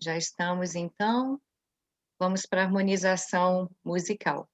Já estamos, então, vamos para a harmonização musical.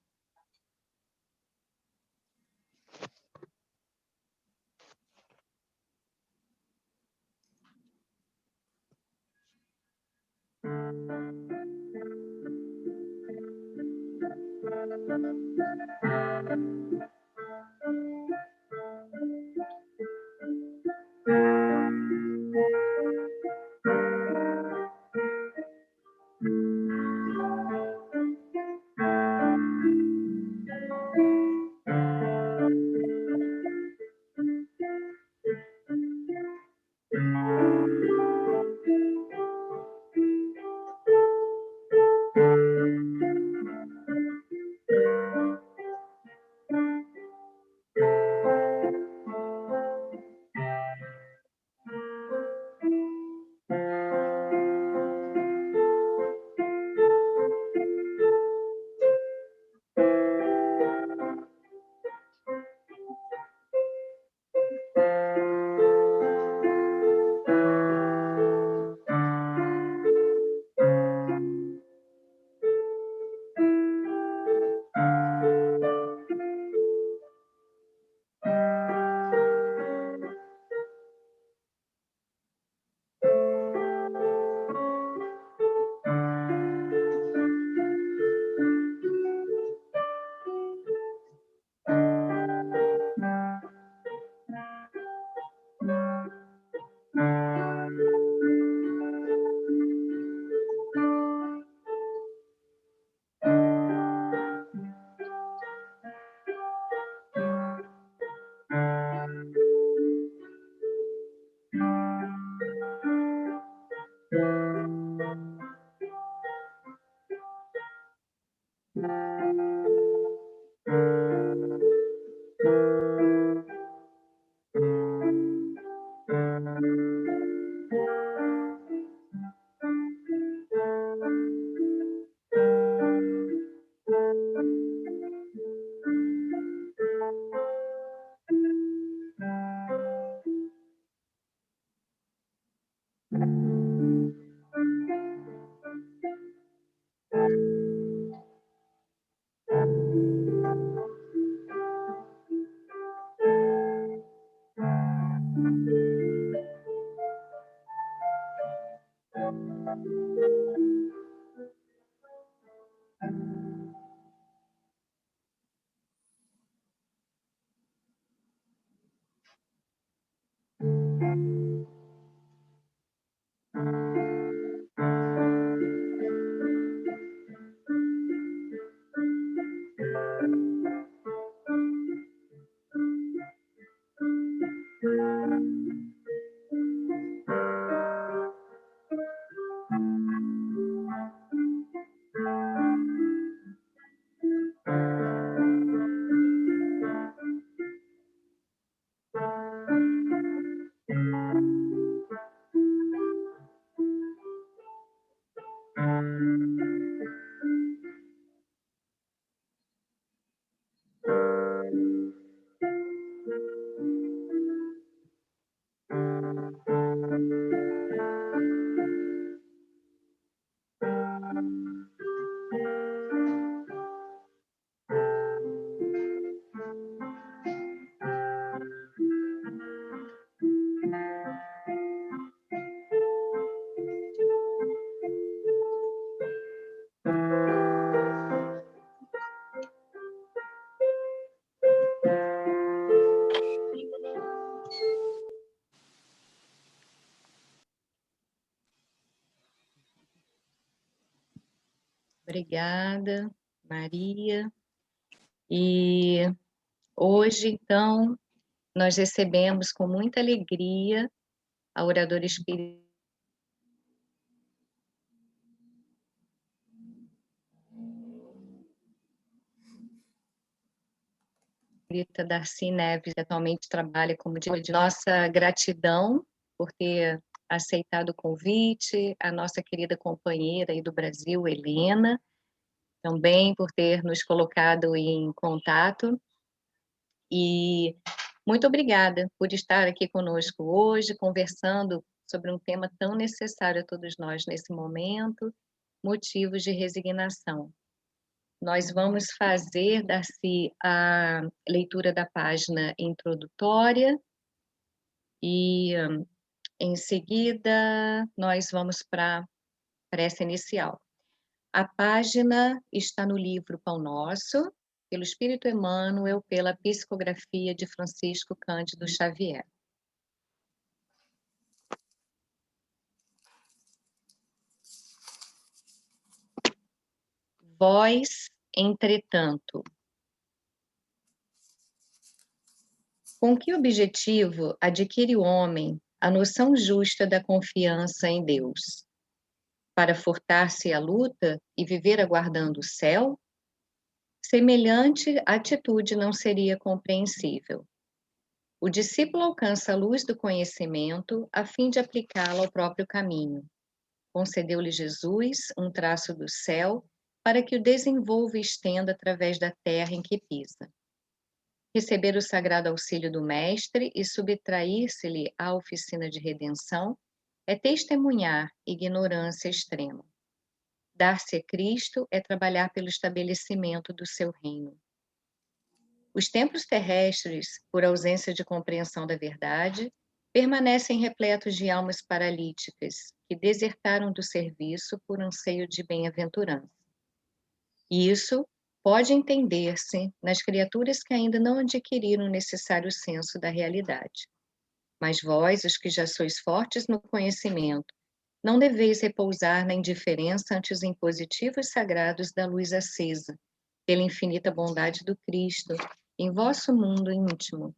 Obrigada, Maria. E hoje, então, nós recebemos com muita alegria a oradora espírita Darcy Neves, que atualmente trabalha como diretora. De nossa gratidão por ter aceitado o convite, a nossa querida companheira aí do Brasil, Helena, também por ter nos colocado em contato. E muito obrigada por estar aqui conosco hoje, conversando sobre um tema tão necessário a todos nós nesse momento, motivos de resignação. Nós vamos fazer, Darcy, a leitura da página introdutória e, em seguida, nós vamos para a prece inicial. A página está no livro Pão Nosso, pelo Espírito Emmanuel, pela psicografia de Francisco Cândido Xavier. Vós, entretanto. Com que objetivo adquire o homem a noção justa da confiança em Deus? Para furtar-se à luta e viver aguardando o céu? Semelhante atitude não seria compreensível. O discípulo alcança a luz do conhecimento a fim de aplicá-la ao próprio caminho. Concedeu-lhe Jesus um traço do céu para que o desenvolva e estenda através da terra em que pisa. Receber o sagrado auxílio do Mestre e subtrair-se-lhe à oficina de redenção é testemunhar ignorância extrema. Dar-se a Cristo é trabalhar pelo estabelecimento do seu reino. Os templos terrestres, por ausência de compreensão da verdade, permanecem repletos de almas paralíticas que desertaram do serviço por anseio de bem-aventurança. Isso pode entender-se nas criaturas que ainda não adquiriram o necessário senso da realidade. Mas vós, os que já sois fortes no conhecimento, não deveis repousar na indiferença ante os impositivos sagrados da luz acesa, pela infinita bondade do Cristo, em vosso mundo íntimo.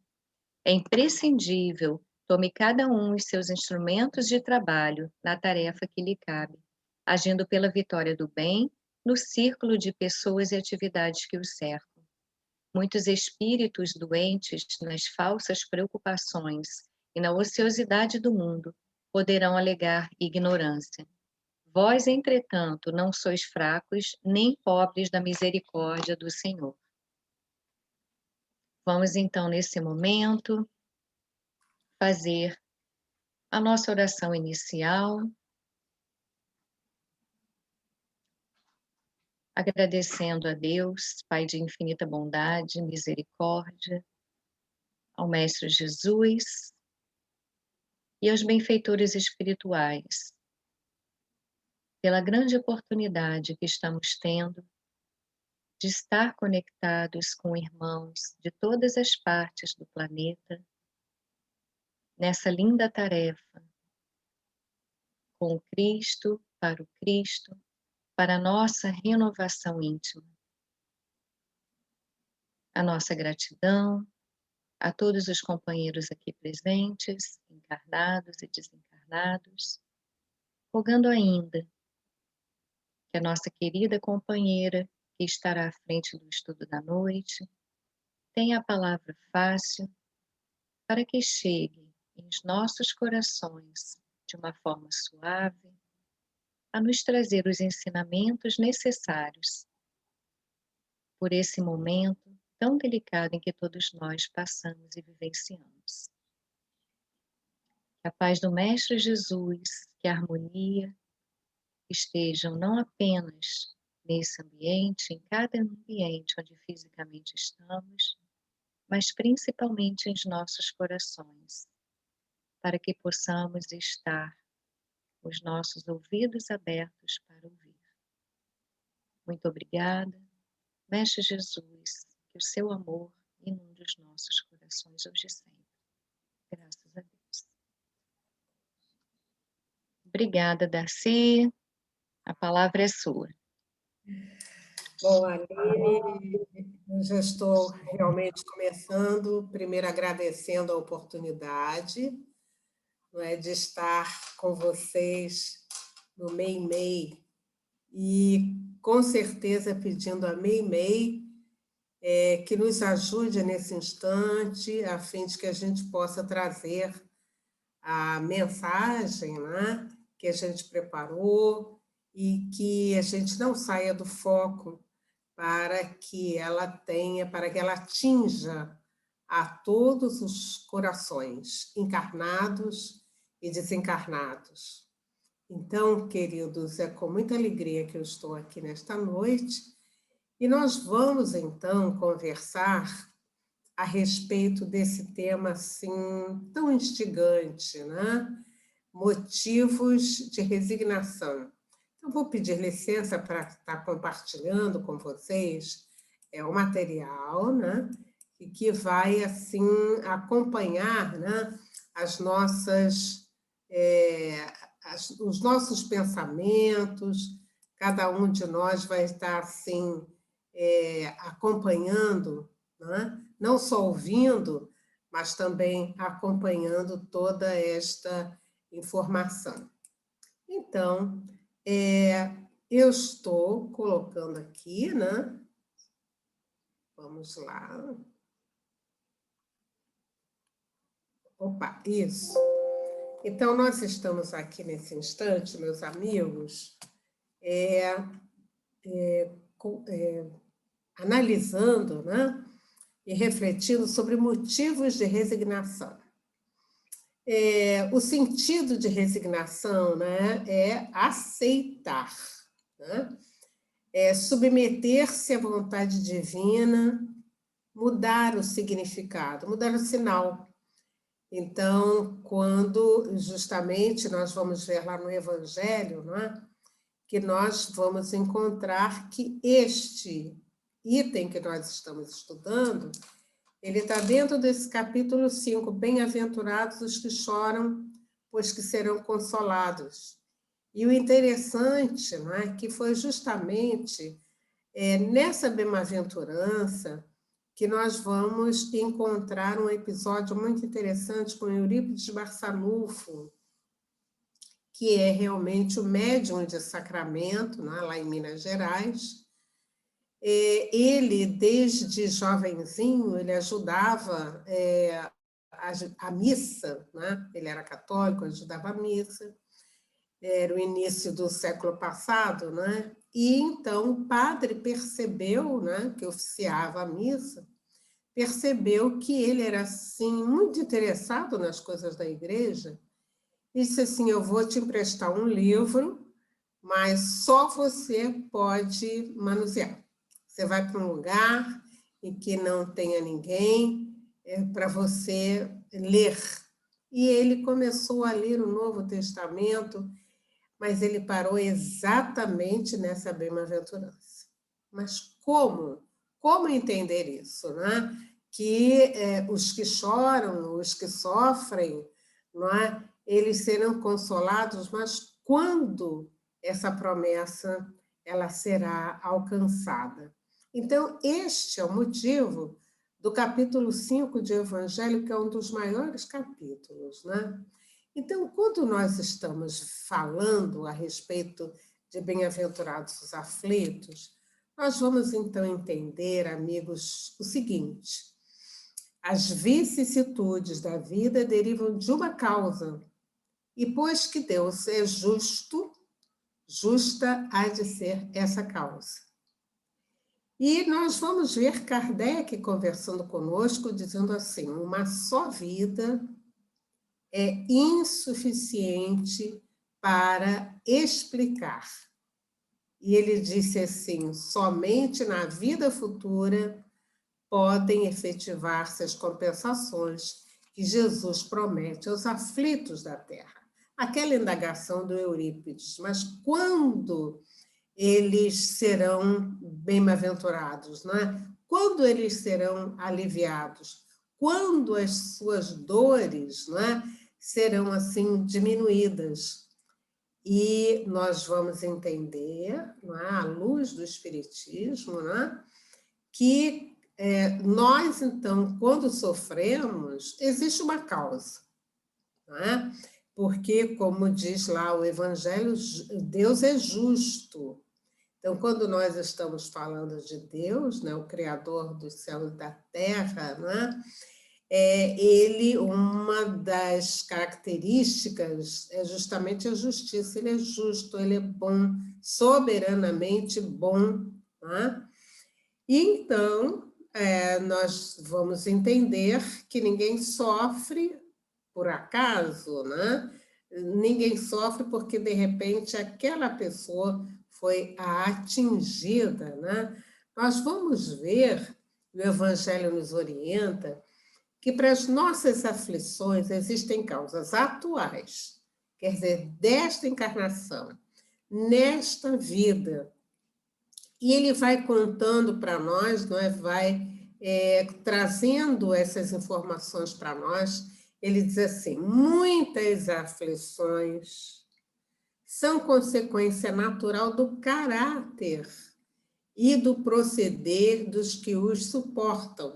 É imprescindível tome cada um os seus instrumentos de trabalho na tarefa que lhe cabe, agindo pela vitória do bem no círculo de pessoas e atividades que o cercam. Muitos espíritos doentes nas falsas preocupações e na ociosidade do mundo poderão alegar ignorância. Vós, entretanto, não sois fracos nem pobres da misericórdia do Senhor. Vamos então, nesse momento, fazer a nossa oração inicial, agradecendo a Deus, Pai de infinita bondade, misericórdia, ao Mestre Jesus e aos benfeitores espirituais, pela grande oportunidade que estamos tendo de estar conectados com irmãos de todas as partes do planeta, nessa linda tarefa, com o Cristo, para a nossa renovação íntima. A nossa gratidão a todos os companheiros aqui presentes, encarnados e desencarnados, rogando ainda que a nossa querida companheira, que estará à frente do estudo da noite, tenha a palavra fácil para que chegue em nossos corações de uma forma suave a nos trazer os ensinamentos necessários por esse momento tão delicado em que todos nós passamos e vivenciamos. Que a paz do Mestre Jesus, que a harmonia estejam não apenas nesse ambiente, em cada ambiente onde fisicamente estamos, mas principalmente em nossos corações, para que possamos estar com os nossos ouvidos abertos para ouvir. Muito obrigada, Mestre Jesus, que o seu amor inunde os nossos corações hoje e sempre. Graças a Deus. Obrigada, Darcy. A palavra é sua. Bom, Aline, eu já estou realmente começando, primeiro agradecendo a oportunidade, não é, de estar com vocês no MEI-MEI, e com certeza pedindo a MEI-MEI que nos ajude nesse instante, a fim de que a gente possa trazer a mensagem, né, que a gente preparou e que a gente não saia do foco, para que ela atinja a todos os corações encarnados e desencarnados. Então, queridos, é com muita alegria que eu estou aqui nesta noite e nós vamos, então, conversar a respeito desse tema, assim, tão instigante, né? Motivos de resignação. Então, vou pedir licença para estar compartilhando com vocês o material, né? E que vai, assim, acompanhar, né? As nossas... os nossos pensamentos, cada um de nós vai estar assim, acompanhando, né? Não só ouvindo, mas também acompanhando toda esta informação. Então, eu estou colocando aqui, né? Vamos lá. Opa, isso. Então, nós estamos aqui nesse instante, meus amigos, analisando, né, e refletindo sobre motivos de resignação. O sentido de resignação, né, é aceitar, né, é submeter-se à vontade divina, mudar o significado, mudar o sinal. Então, quando justamente nós vamos ver lá no Evangelho, não é? Que nós vamos encontrar que este item que nós estamos estudando, ele está dentro desse capítulo 5, bem-aventurados os que choram, pois que serão consolados. E o interessante, não é, que foi justamente nessa bem-aventurança que nós vamos encontrar um episódio muito interessante com Eurípides Barçanufo, que é realmente o médium de Sacramento, né, lá em Minas Gerais. Ele, desde jovenzinho, ele ajudava a missa, né? Ele era católico, ajudava a missa, era o início do século passado, né? E então o padre percebeu, né, que oficiava a missa, percebeu que ele era assim muito interessado nas coisas da igreja e disse assim: eu vou te emprestar um livro, mas só você pode manusear. Você vai para um lugar em que não tenha ninguém para você ler. E ele começou a ler o Novo Testamento, mas ele parou exatamente nessa bem-aventurança. Mas como? Como entender isso, né? Que os que choram, os que sofrem, não é? Eles serão consolados, mas quando essa promessa ela será alcançada? Então, este é o motivo do capítulo 5 de Evangelho, que é um dos maiores capítulos, né? Então, quando nós estamos falando a respeito de bem-aventurados os aflitos, nós vamos então entender, amigos, o seguinte: as vicissitudes da vida derivam de uma causa, e pois que Deus é justo, justa há de ser essa causa. E nós vamos ver Kardec conversando conosco, dizendo assim: uma só vida é insuficiente para explicar. E ele disse assim: somente na vida futura podem efetivar-se as compensações que Jesus promete aos aflitos da terra. Aquela indagação do Eurípides: mas quando eles serão bem-aventurados, não é? Quando eles serão aliviados? Quando as suas dores, não é, serão assim diminuídas? E nós vamos entender, não é, à luz do Espiritismo, não é, que nós, então, quando sofremos, existe uma causa, não é? Porque, como diz lá o Evangelho, Deus é justo. Então, quando nós estamos falando de Deus, né, o Criador do céu e da terra, né, ele, uma das características é justamente a justiça. Ele é justo, ele é bom, soberanamente bom. Né? E então, nós vamos entender que ninguém sofre por acaso, né? ninguém sofre porque, de repente, aquela pessoa foi a atingida, né? Nós vamos ver, o Evangelho nos orienta, que para as nossas aflições existem causas atuais, quer dizer, desta encarnação, nesta vida. E ele vai contando para nós, não é? Vai trazendo essas informações para nós. Ele diz assim: muitas aflições são consequência natural do caráter e do proceder dos que os suportam.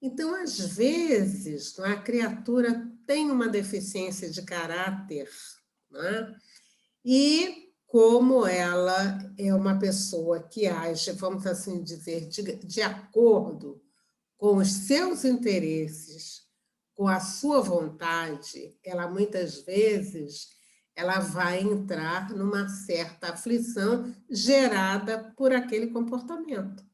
Então, às vezes, a criatura tem uma deficiência de caráter, né? E como ela é uma pessoa que age, vamos assim dizer, de acordo com os seus interesses, com a sua vontade, ela muitas vezes ela vai entrar numa certa aflição gerada por aquele comportamento.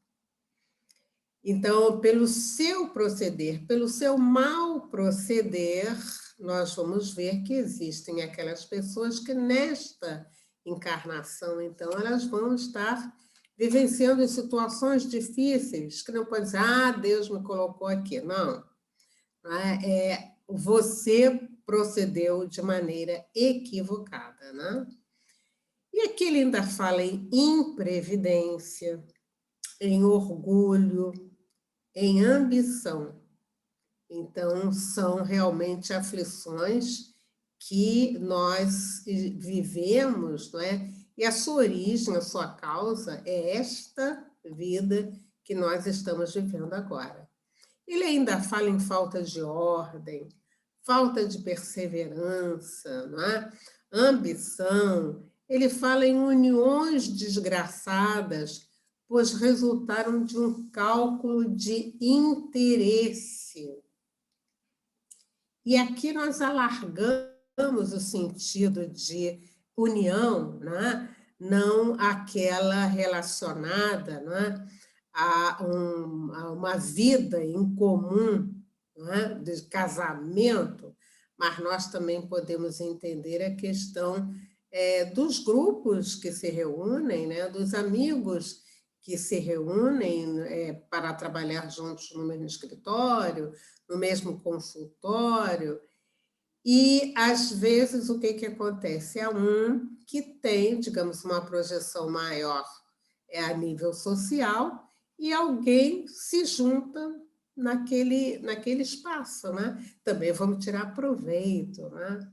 Então, pelo seu proceder, pelo seu mau proceder, nós vamos ver que existem aquelas pessoas que nesta encarnação, então, elas vão estar vivenciando situações difíceis, que não pode dizer, Deus me colocou aqui. Não. Você procedeu de maneira equivocada, né? E aqui ele ainda fala em imprevidência, em orgulho, em ambição. Então, são realmente aflições que nós vivemos, não é? E a sua origem, a sua causa é esta vida que nós estamos vivendo agora. Ele ainda fala em falta de ordem, falta de perseverança, não é? Ambição. Ele fala em uniões desgraçadas, pois resultaram de um cálculo de interesse. E aqui nós alargamos o sentido de união, né? Não aquela relacionada, né? A uma vida em comum, né? De casamento, mas nós também podemos entender a questão dos grupos que se reúnem, né? Dos amigos que se reúnem para trabalhar juntos no mesmo escritório, no mesmo consultório, e, às vezes, o que acontece? É um que tem, digamos, uma projeção maior a nível social, e alguém se junta naquele espaço, né? Também vamos tirar proveito, né?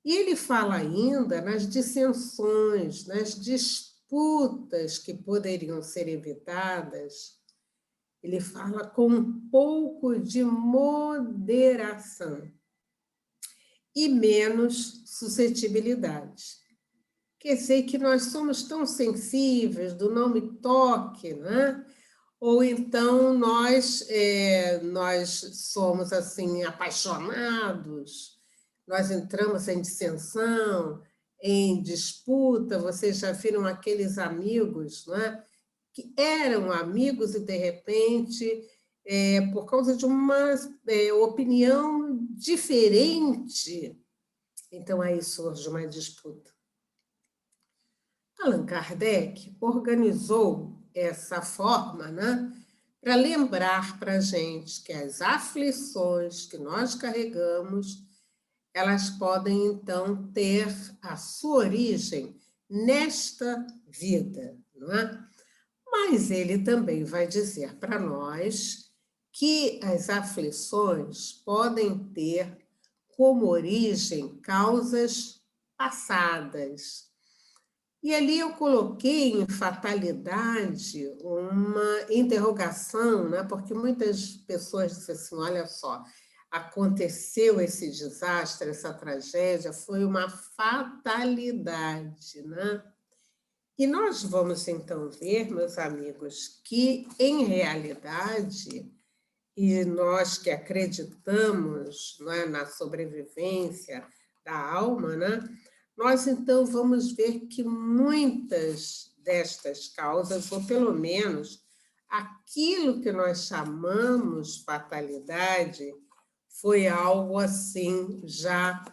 E ele fala ainda nas dissensões, nas disputas que poderiam ser evitadas. Ele fala com um pouco de moderação e menos suscetibilidade. Quer dizer que nós somos tão sensíveis do não me toque, né? Ou então nós somos assim apaixonados, nós entramos em dissensão, em disputa. Vocês já viram aqueles amigos, né? Que eram amigos e, de repente, por causa de uma opinião diferente, então aí surge uma disputa. Allan Kardec organizou essa forma, né, para lembrar para a gente que as aflições que nós carregamos, elas podem, então, ter a sua origem nesta vida, não é? Mas ele também vai dizer para nós que as aflições podem ter como origem causas passadas. E ali eu coloquei em fatalidade uma interrogação, né? Porque muitas pessoas dizem assim, olha só, aconteceu esse desastre, essa tragédia, foi uma fatalidade, né? E nós vamos, então, ver, meus amigos, que, em realidade, e nós que acreditamos, né, na sobrevivência da alma, né, nós, então, vamos ver que muitas destas causas, ou pelo menos aquilo que nós chamamos fatalidade, foi algo assim já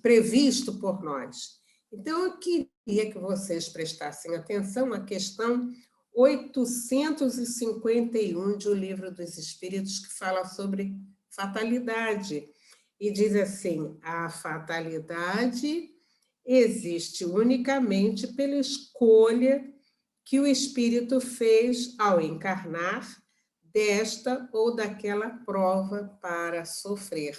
previsto por nós. Então, eu queria que vocês prestassem atenção à questão 851 de O Livro dos Espíritos, que fala sobre fatalidade. E diz assim: a fatalidade existe unicamente pela escolha que o espírito fez ao encarnar desta ou daquela prova para sofrer.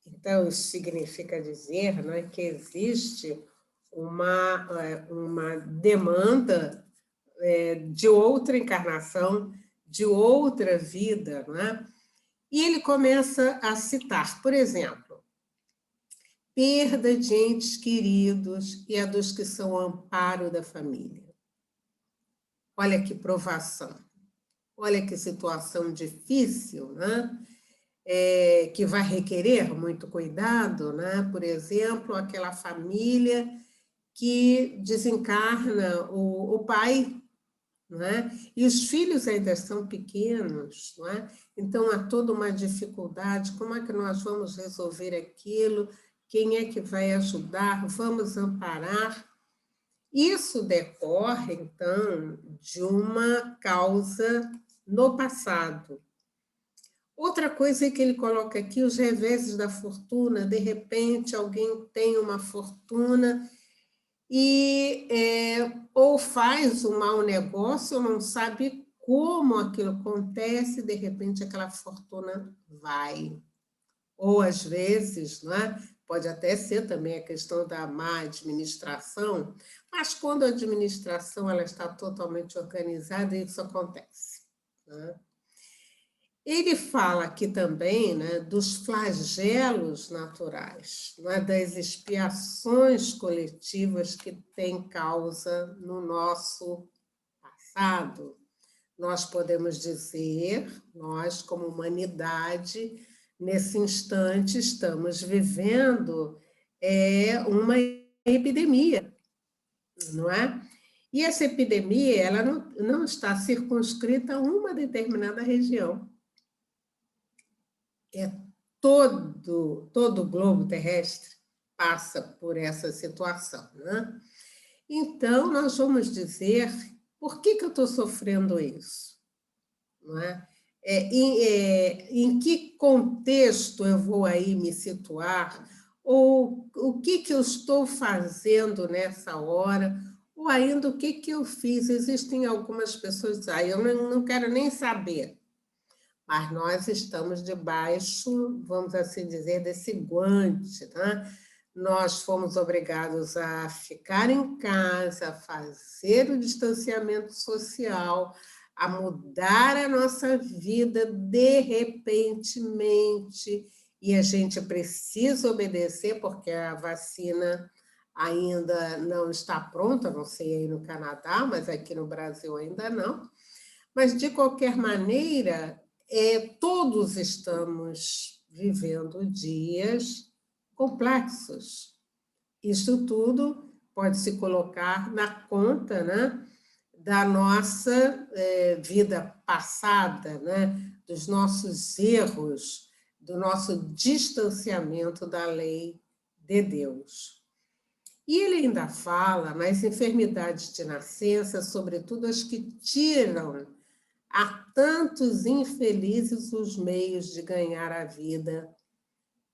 Então, isso significa dizer, não é, que existe uma demanda de outra encarnação, de outra vida, não é? E ele começa a citar, por exemplo, perda de entes queridos e a dos que são o amparo da família. Olha que provação, olha que situação difícil, né? Que vai requerer muito cuidado, né? Por exemplo, aquela família que desencarna o pai, não é? E os filhos ainda são pequenos, não é? Então há toda uma dificuldade, como é que nós vamos resolver aquilo? Quem é que vai ajudar? Vamos amparar? Isso decorre, então, de uma causa no passado. Outra coisa é que ele coloca aqui, os reveses da fortuna. De repente, alguém tem uma fortuna e ou faz um mau negócio, ou não sabe como aquilo acontece, de repente aquela fortuna vai. Ou, às vezes, não é? Pode até ser também a questão da má administração, mas quando a administração ela está totalmente organizada, isso acontece. Né? Ele fala aqui também, né, dos flagelos naturais, né, das expiações coletivas que têm causa no nosso passado. Nós podemos dizer, nós como humanidade, nesse instante estamos vivendo uma epidemia, não é? E essa epidemia ela não está circunscrita a uma determinada região. Todo o globo terrestre passa por essa situação, né? Então, nós vamos dizer, por que eu estou sofrendo isso? Não é? Em que contexto eu vou aí me situar? Ou o que eu estou fazendo nessa hora? Ou ainda o que eu fiz? Existem algumas pessoas que dizem, eu não quero nem saber. Mas nós estamos debaixo, vamos assim dizer, desse guante, né? Nós fomos obrigados a ficar em casa, a fazer o distanciamento social, a mudar a nossa vida de repentemente, e a gente precisa obedecer, porque a vacina ainda não está pronta, não sei aí no Canadá, mas aqui no Brasil ainda não. Mas, de qualquer maneira, todos estamos vivendo dias complexos. Isso tudo pode se colocar na conta, né, da nossa vida passada, né, dos nossos erros, do nosso distanciamento da lei de Deus. E ele ainda fala nas enfermidades de nascença, sobretudo as que tiram a tantos infelizes os meios de ganhar a vida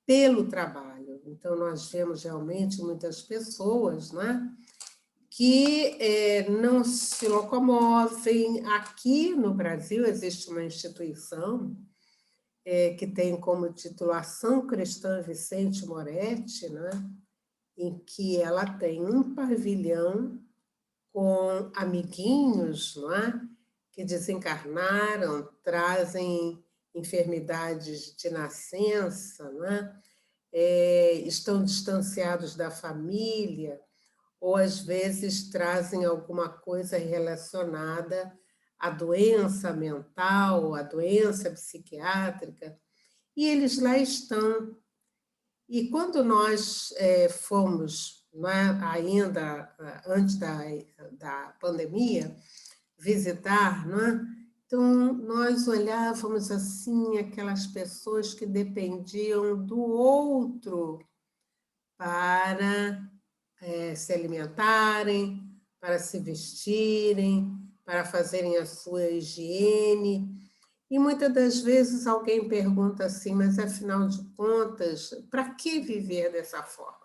pelo trabalho. Então, nós vemos realmente muitas pessoas, né, que não se locomovem. Aqui no Brasil existe uma instituição que tem como titulação Cristã Vicente Moretti, né, em que ela tem um pavilhão com amiguinhos, não é? Que desencarnaram, trazem enfermidades de nascença, né? Estão distanciados da família, ou às vezes trazem alguma coisa relacionada à doença mental, à doença psiquiátrica, e eles lá estão. E quando nós fomos, né, ainda antes da pandemia, visitar, né? Então, nós olhávamos assim aquelas pessoas que dependiam do outro para se alimentarem, para se vestirem, para fazerem a sua higiene. E muitas das vezes alguém pergunta assim, mas afinal de contas, para que viver dessa forma?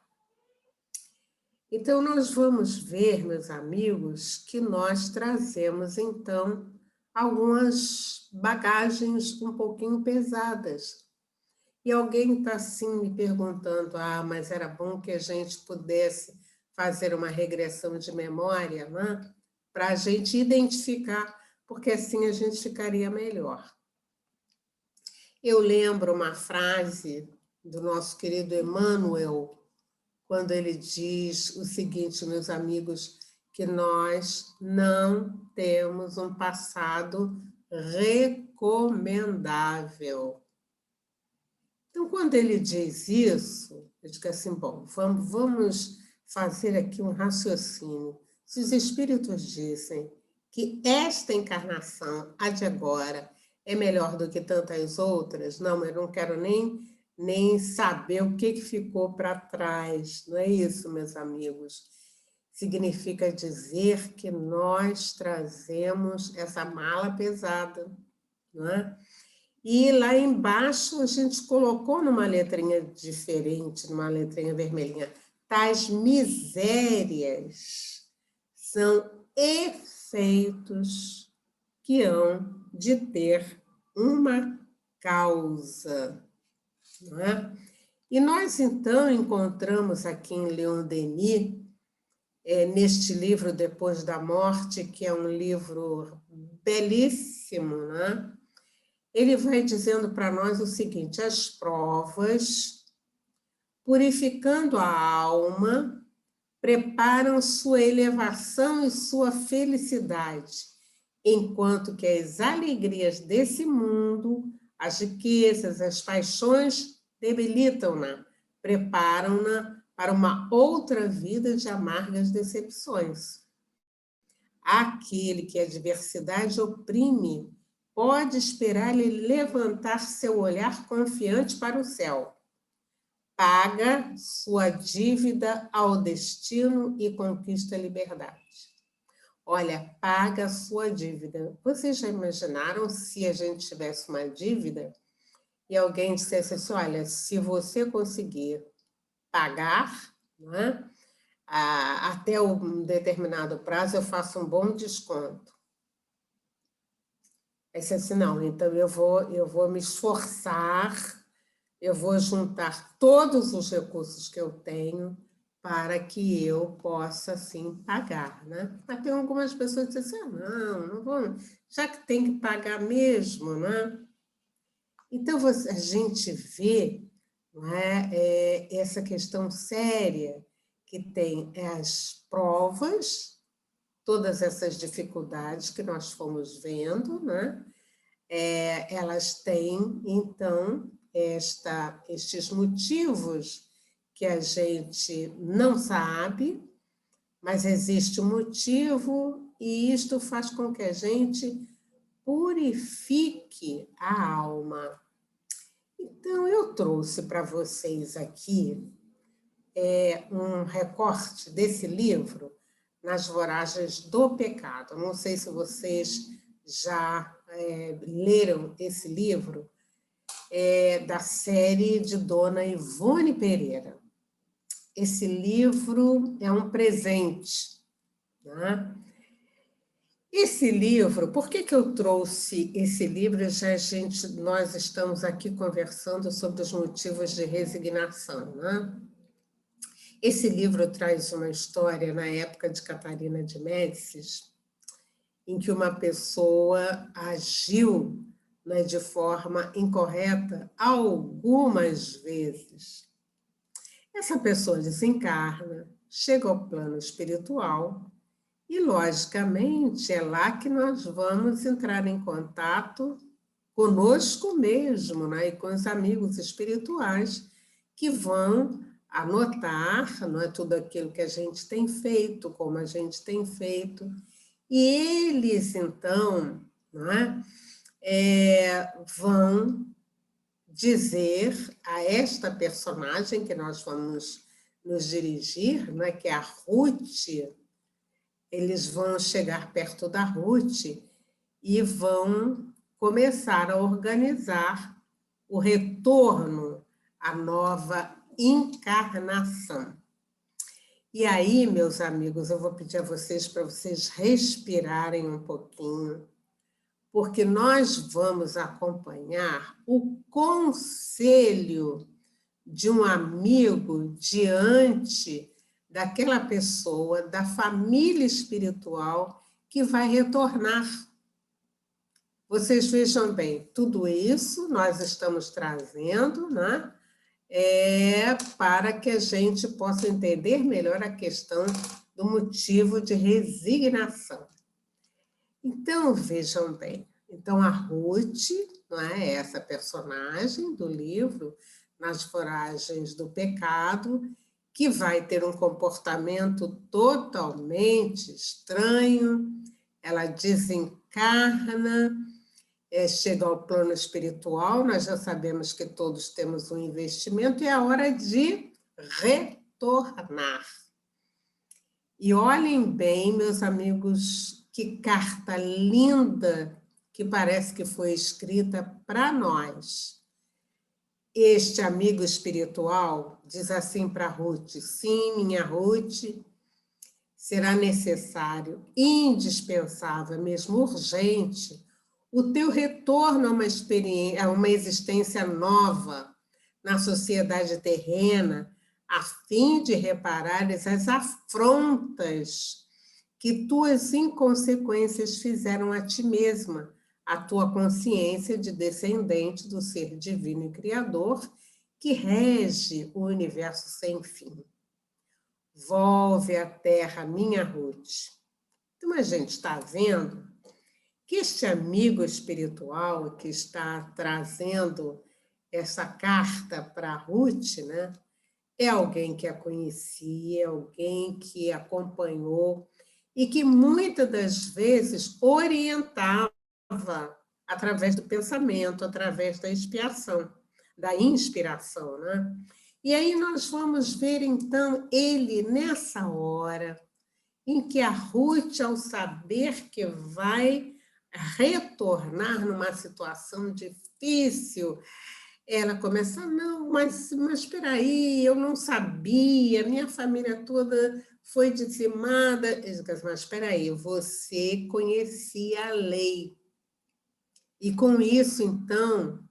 Então, nós vamos ver, meus amigos, que nós trazemos, então, algumas bagagens um pouquinho pesadas. E alguém está assim me perguntando, mas era bom que a gente pudesse fazer uma regressão de memória, né? Para a gente identificar, porque assim a gente ficaria melhor. Eu lembro uma frase do nosso querido Emmanuel, quando ele diz o seguinte, meus amigos, que nós não temos um passado recomendável. Então, quando ele diz isso, eu digo assim, bom, vamos fazer aqui um raciocínio. Se os espíritos dizem que esta encarnação, a de agora, é melhor do que tantas outras, não, eu não quero nem saber o que ficou para trás. Não é isso, meus amigos. Significa dizer que nós trazemos essa mala pesada, não é? E lá embaixo a gente colocou numa letrinha diferente, numa letrinha vermelhinha, tais misérias são efeitos que hão de ter uma causa. Não é? E nós, então, encontramos aqui em Leon Denis, neste livro Depois da Morte, que é um livro belíssimo, né? Ele vai dizendo para nós o seguinte, as provas, purificando a alma, preparam sua elevação e sua felicidade, enquanto que as alegrias desse mundo, as riquezas, as paixões, debilitam-na, preparam-na para uma outra vida de amargas decepções. Aquele que a adversidade oprime, pode esperar-lhe levantar seu olhar confiante para o céu. Paga sua dívida ao destino e conquista a liberdade. Olha, paga a sua dívida. Vocês já imaginaram se a gente tivesse uma dívida e alguém dissesse assim, olha, se você conseguir pagar, né, até um determinado prazo, eu faço um bom desconto. Aí você assim, não, então eu vou me esforçar, eu vou juntar todos os recursos que eu tenho para que eu possa, assim, pagar, né? Mas tem algumas pessoas que dizem assim, não vou, já que tem que pagar mesmo, né? Então, a gente vê, não é, essa questão séria que tem as provas, todas essas dificuldades que nós fomos vendo, né? Elas têm, então, estes motivos que a gente não sabe, mas existe um motivo e isto faz com que a gente purifique a alma. Então, eu trouxe para vocês aqui um recorte desse livro, Nas Voragens do Pecado. Não sei se vocês já leram esse livro, da série de Dona Ivone Pereira. Esse livro é um presente, né? Esse livro, por que eu trouxe esse livro? Nós estamos aqui conversando sobre os motivos de resignação, né? Esse livro traz uma história na época de Catarina de Médicis, em que uma pessoa agiu, né, de forma incorreta algumas vezes. Essa pessoa desencarna, chega ao plano espiritual e, logicamente, é lá que nós vamos entrar em contato conosco mesmo, né, e com os amigos espirituais que vão anotar, não é, tudo aquilo que a gente tem feito, como a gente tem feito, e eles, então, não é, vão dizer a esta personagem que nós vamos nos dirigir, né, que é a Ruth. Eles vão chegar perto da Ruth e vão começar a organizar o retorno à nova encarnação. E aí, meus amigos, eu vou pedir a vocês para vocês respirarem um pouquinho, porque nós vamos acompanhar o conselho de um amigo diante daquela pessoa, da família espiritual que vai retornar. Vocês vejam bem, tudo isso nós estamos trazendo, né? Para que a gente possa entender melhor a questão do motivo de resignação. Então, vejam bem, então a Ruth, não é, essa personagem do livro, Nas Voragens do Pecado, que vai ter um comportamento totalmente estranho, ela desencarna, chega ao plano espiritual, nós já sabemos que todos temos um investimento, e é hora de retornar. E olhem bem, meus amigos, que carta linda que parece que foi escrita para nós. Este amigo espiritual diz assim para Ruth: sim, minha Ruth, será necessário, indispensável, mesmo urgente, o teu retorno a uma existência nova na sociedade terrena, a fim de reparares as afrontas que tuas inconsequências fizeram a ti mesma, a tua consciência de descendente do ser divino e criador que rege o universo sem fim. Volve à terra, minha Ruth. Então, a gente está vendo que este amigo espiritual que está trazendo essa carta para Ruth, né, é alguém que a conhecia, é alguém que acompanhou e que muitas das vezes orientava através do pensamento, através da da inspiração, né? E aí nós vamos ver, então, ele nessa hora em que a Ruth, ao saber que vai retornar numa situação difícil, ela começa, não, mas espera aí, eu não sabia, minha família toda foi dizimada. Mas espera aí, você conhecia a lei. E com isso, então,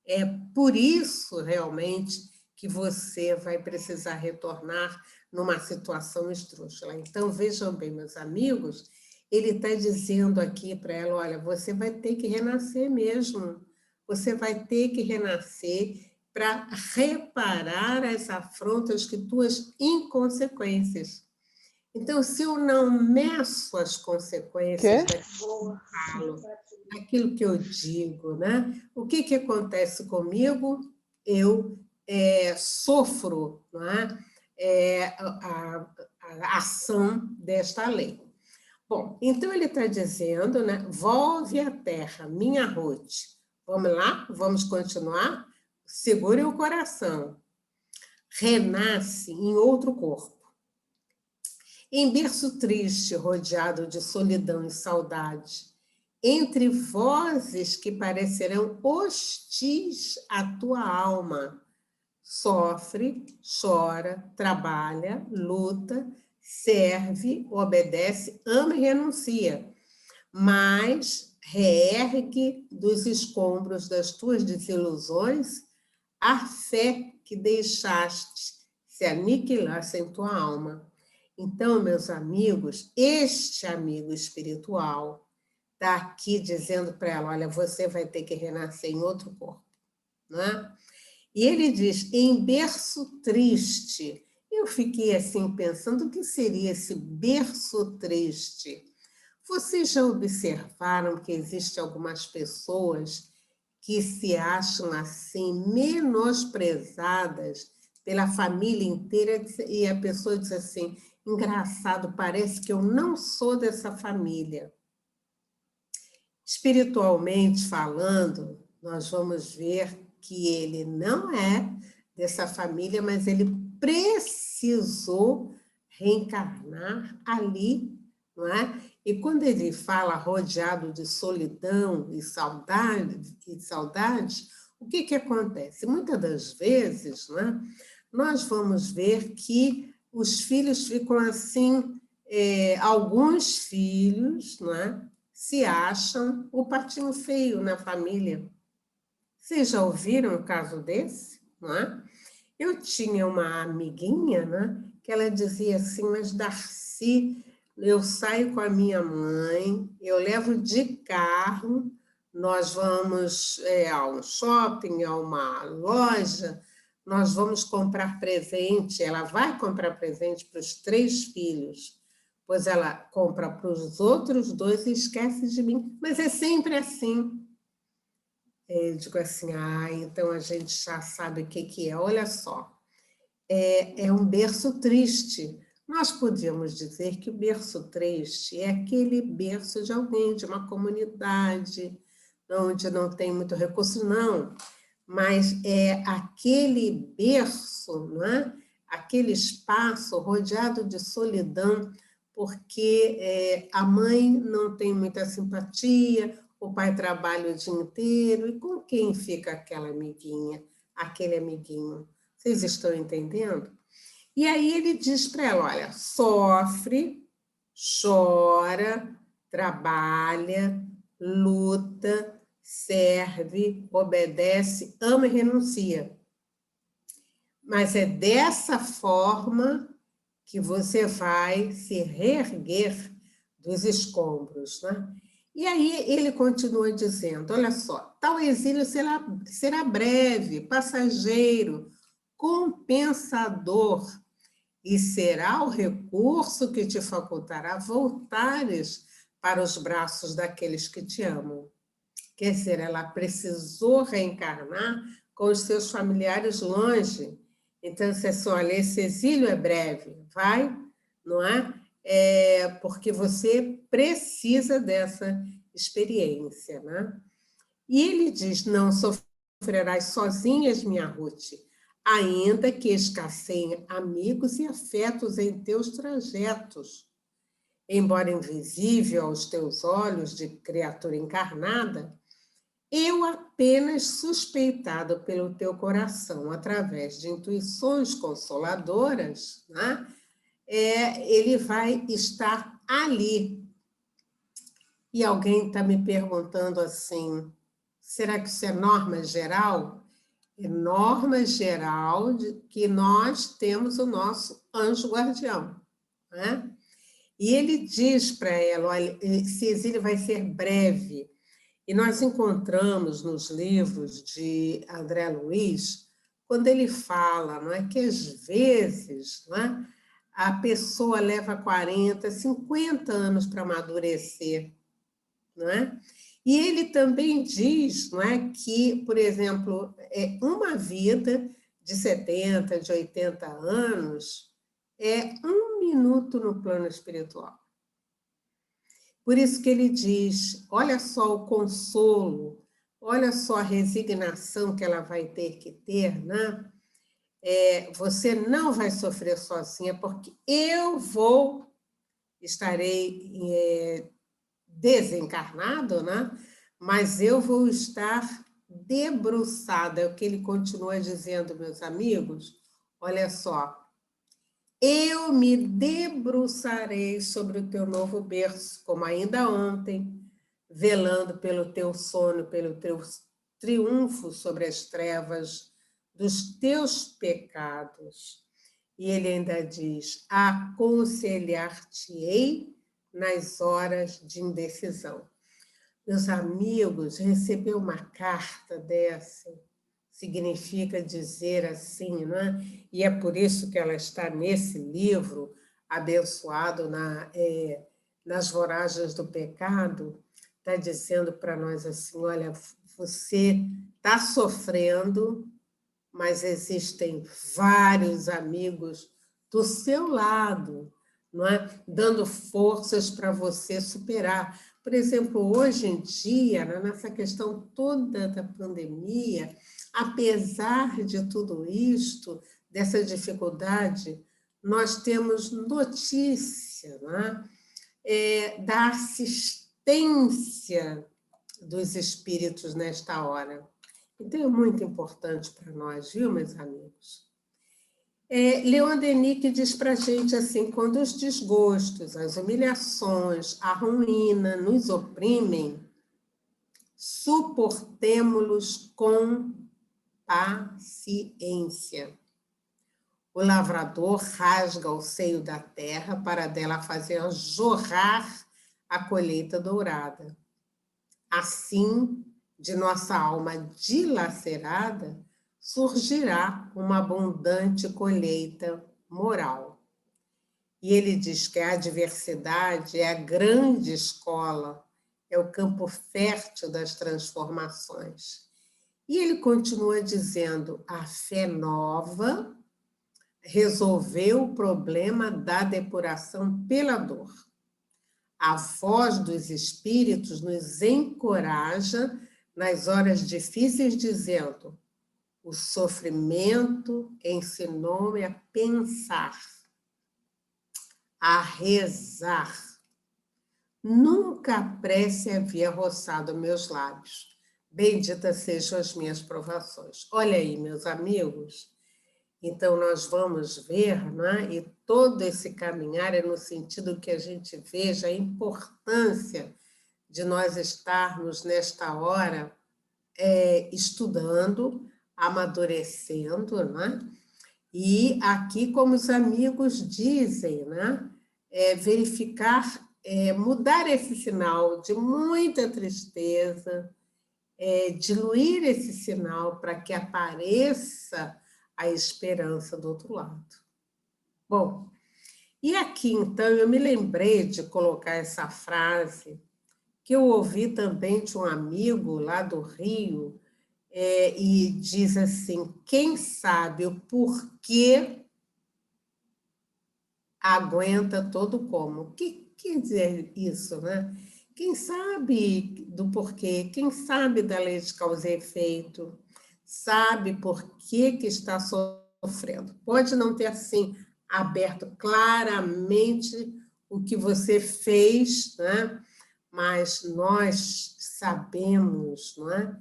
é por isso realmente que você vai precisar retornar numa situação esdrúxula. Então, vejam bem, meus amigos, ele está dizendo aqui para ela, olha, você vai ter que renascer mesmo, você vai ter que renascer para reparar as afrontas que tuas inconsequências. Então, se eu não meço as consequências daquilo que eu digo, né? O que acontece comigo? Eu sofro, não é? A ação desta lei. Bom, então ele está dizendo, né? Volve à terra, minha Ruth. Vamos lá? Vamos continuar? Segure o coração. Renasce em outro corpo. Em berço triste, rodeado de solidão e saudade, entre vozes que parecerão hostis à tua alma, sofre, chora, trabalha, luta, serve, obedece, ama e renuncia, mas reergue dos escombros das tuas desilusões a fé que deixaste se aniquilasse em tua alma. Então, meus amigos, este amigo espiritual está aqui dizendo para ela, olha, você vai ter que renascer em outro corpo, não é? E ele diz, em berço triste. Eu fiquei assim pensando, o que seria esse berço triste? Vocês já observaram que existem algumas pessoas que se acham assim menosprezadas pela família inteira e a pessoa diz assim, engraçado, parece que eu não sou dessa família. Espiritualmente falando, nós vamos ver que ele não é dessa família, mas ele precisa precisou reencarnar ali, não é? E quando ele fala rodeado de solidão e saudade, o que acontece? Muitas das vezes, não é? Nós vamos ver que os filhos ficam assim, alguns filhos, não é? Se acham o patinho feio na família. Vocês já ouviram um caso desse? Não é? Eu tinha uma amiguinha, né, que ela dizia assim, mas Darcy, eu saio com a minha mãe, eu levo de carro, nós vamos a um shopping, a uma loja, nós vamos comprar presente, ela vai comprar presente para os 3 filhos, pois ela compra para os outros 2 e esquece de mim, mas é sempre assim. Eu digo assim, então a gente já sabe o que é. Olha só, é um berço triste. Nós podíamos dizer que o berço triste é aquele berço de alguém, de uma comunidade, onde não tem muito recurso, não, mas é aquele berço, não é? Aquele espaço rodeado de solidão, porque a mãe não tem muita simpatia, o pai trabalha o dia inteiro, e com quem fica aquela amiguinha, aquele amiguinho? Vocês estão entendendo? E aí ele diz para ela, olha, sofre, chora, trabalha, luta, serve, obedece, ama e renuncia. Mas é dessa forma que você vai se reerguer dos escombros, né? E aí ele continua dizendo, olha só, tal exílio será breve, passageiro, compensador, e será o recurso que te facultará voltares para os braços daqueles que te amam. Quer dizer, ela precisou reencarnar com os seus familiares longe. Então, você assim, olha, esse exílio é breve, vai, não é? Porque você precisa dessa experiência, né? E ele diz, não sofrerás sozinhas, minha Ruth, ainda que escasseiem amigos e afetos em teus trajetos. Embora invisível aos teus olhos de criatura encarnada, eu apenas suspeitado pelo teu coração, através de intuições consoladoras, né? Ele vai estar ali. E alguém está me perguntando assim, será que isso é norma geral? É norma geral de que nós temos o nosso anjo guardião, né? E ele diz para ela, olha, esse exílio vai ser breve. E nós encontramos nos livros de André Luiz, quando ele fala, não é, que às vezes, não é, a pessoa leva 40, 50 anos para amadurecer, não é? E ele também diz, não é, que, por exemplo, uma vida de 70, de 80 anos é 1 minuto no plano espiritual. Por isso que ele diz, olha só o consolo, olha só a resignação que ela vai ter que ter, né? Você não vai sofrer sozinha, porque estarei desencarnado, né? Mas eu vou estar debruçada, é o que ele continua dizendo, meus amigos. Olha só, eu me debruçarei sobre o teu novo berço, como ainda ontem, velando pelo teu sono, pelo teu triunfo sobre as trevas dos teus pecados. E ele ainda diz, aconselhar-te-ei nas horas de indecisão. Meus amigos, receber uma carta dessa significa dizer assim, não é? E é por isso que ela está nesse livro, abençoado nas voragens do pecado, está dizendo para nós assim, olha, você está sofrendo, mas existem vários amigos do seu lado, não é? Dando forças para você superar. Por exemplo, hoje em dia, nessa questão toda da pandemia, apesar de tudo isto, dessa dificuldade, nós temos notícia, né, da assistência dos espíritos nesta hora. Então, é muito importante para nós, viu, meus amigos? Leon Denis que diz para a gente assim, quando os desgostos, as humilhações, a ruína nos oprimem, suportemo-los com paciência. O lavrador rasga o seio da terra para dela fazer jorrar a colheita dourada. Assim, de nossa alma dilacerada, surgirá uma abundante colheita moral. E ele diz que a adversidade é a grande escola, é o campo fértil das transformações. E ele continua dizendo, a fé nova resolveu o problema da depuração pela dor. A voz dos espíritos nos encoraja nas horas difíceis, dizendo, o sofrimento ensinou-me a pensar, a rezar. Nunca a prece havia roçado meus lábios. Benditas sejam as minhas provações. Olha aí, meus amigos. Então, nós vamos ver, né? E todo esse caminhar é no sentido que a gente veja a importância de nós estarmos, nesta hora, estudando, amadurecendo, né? E aqui, como os amigos dizem, né? Verificar, mudar esse sinal de muita tristeza, diluir esse sinal para que apareça a esperança do outro lado. Bom, e aqui, então, eu me lembrei de colocar essa frase que eu ouvi também de um amigo lá do Rio, e diz assim, quem sabe o porquê aguenta todo como. O que quer dizer isso, né? Quem sabe do porquê, quem sabe da lei de causa e efeito, sabe por que está sofrendo. Pode não ter, assim, aberto claramente o que você fez, né? Mas nós sabemos, não é?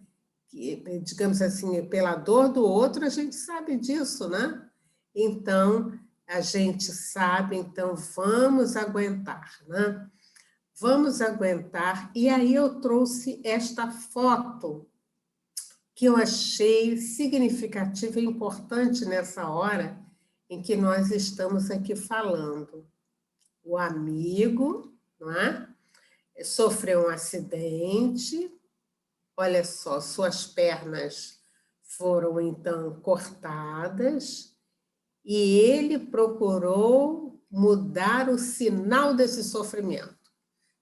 Que, digamos assim, pela dor do outro, a gente sabe disso, né? Então, a gente sabe, então vamos aguentar, né? Vamos aguentar. E aí eu trouxe esta foto que eu achei significativa e importante nessa hora em que nós estamos aqui falando. O amigo, não é? Sofreu um acidente, olha só, suas pernas foram então cortadas e ele procurou mudar o sinal desse sofrimento.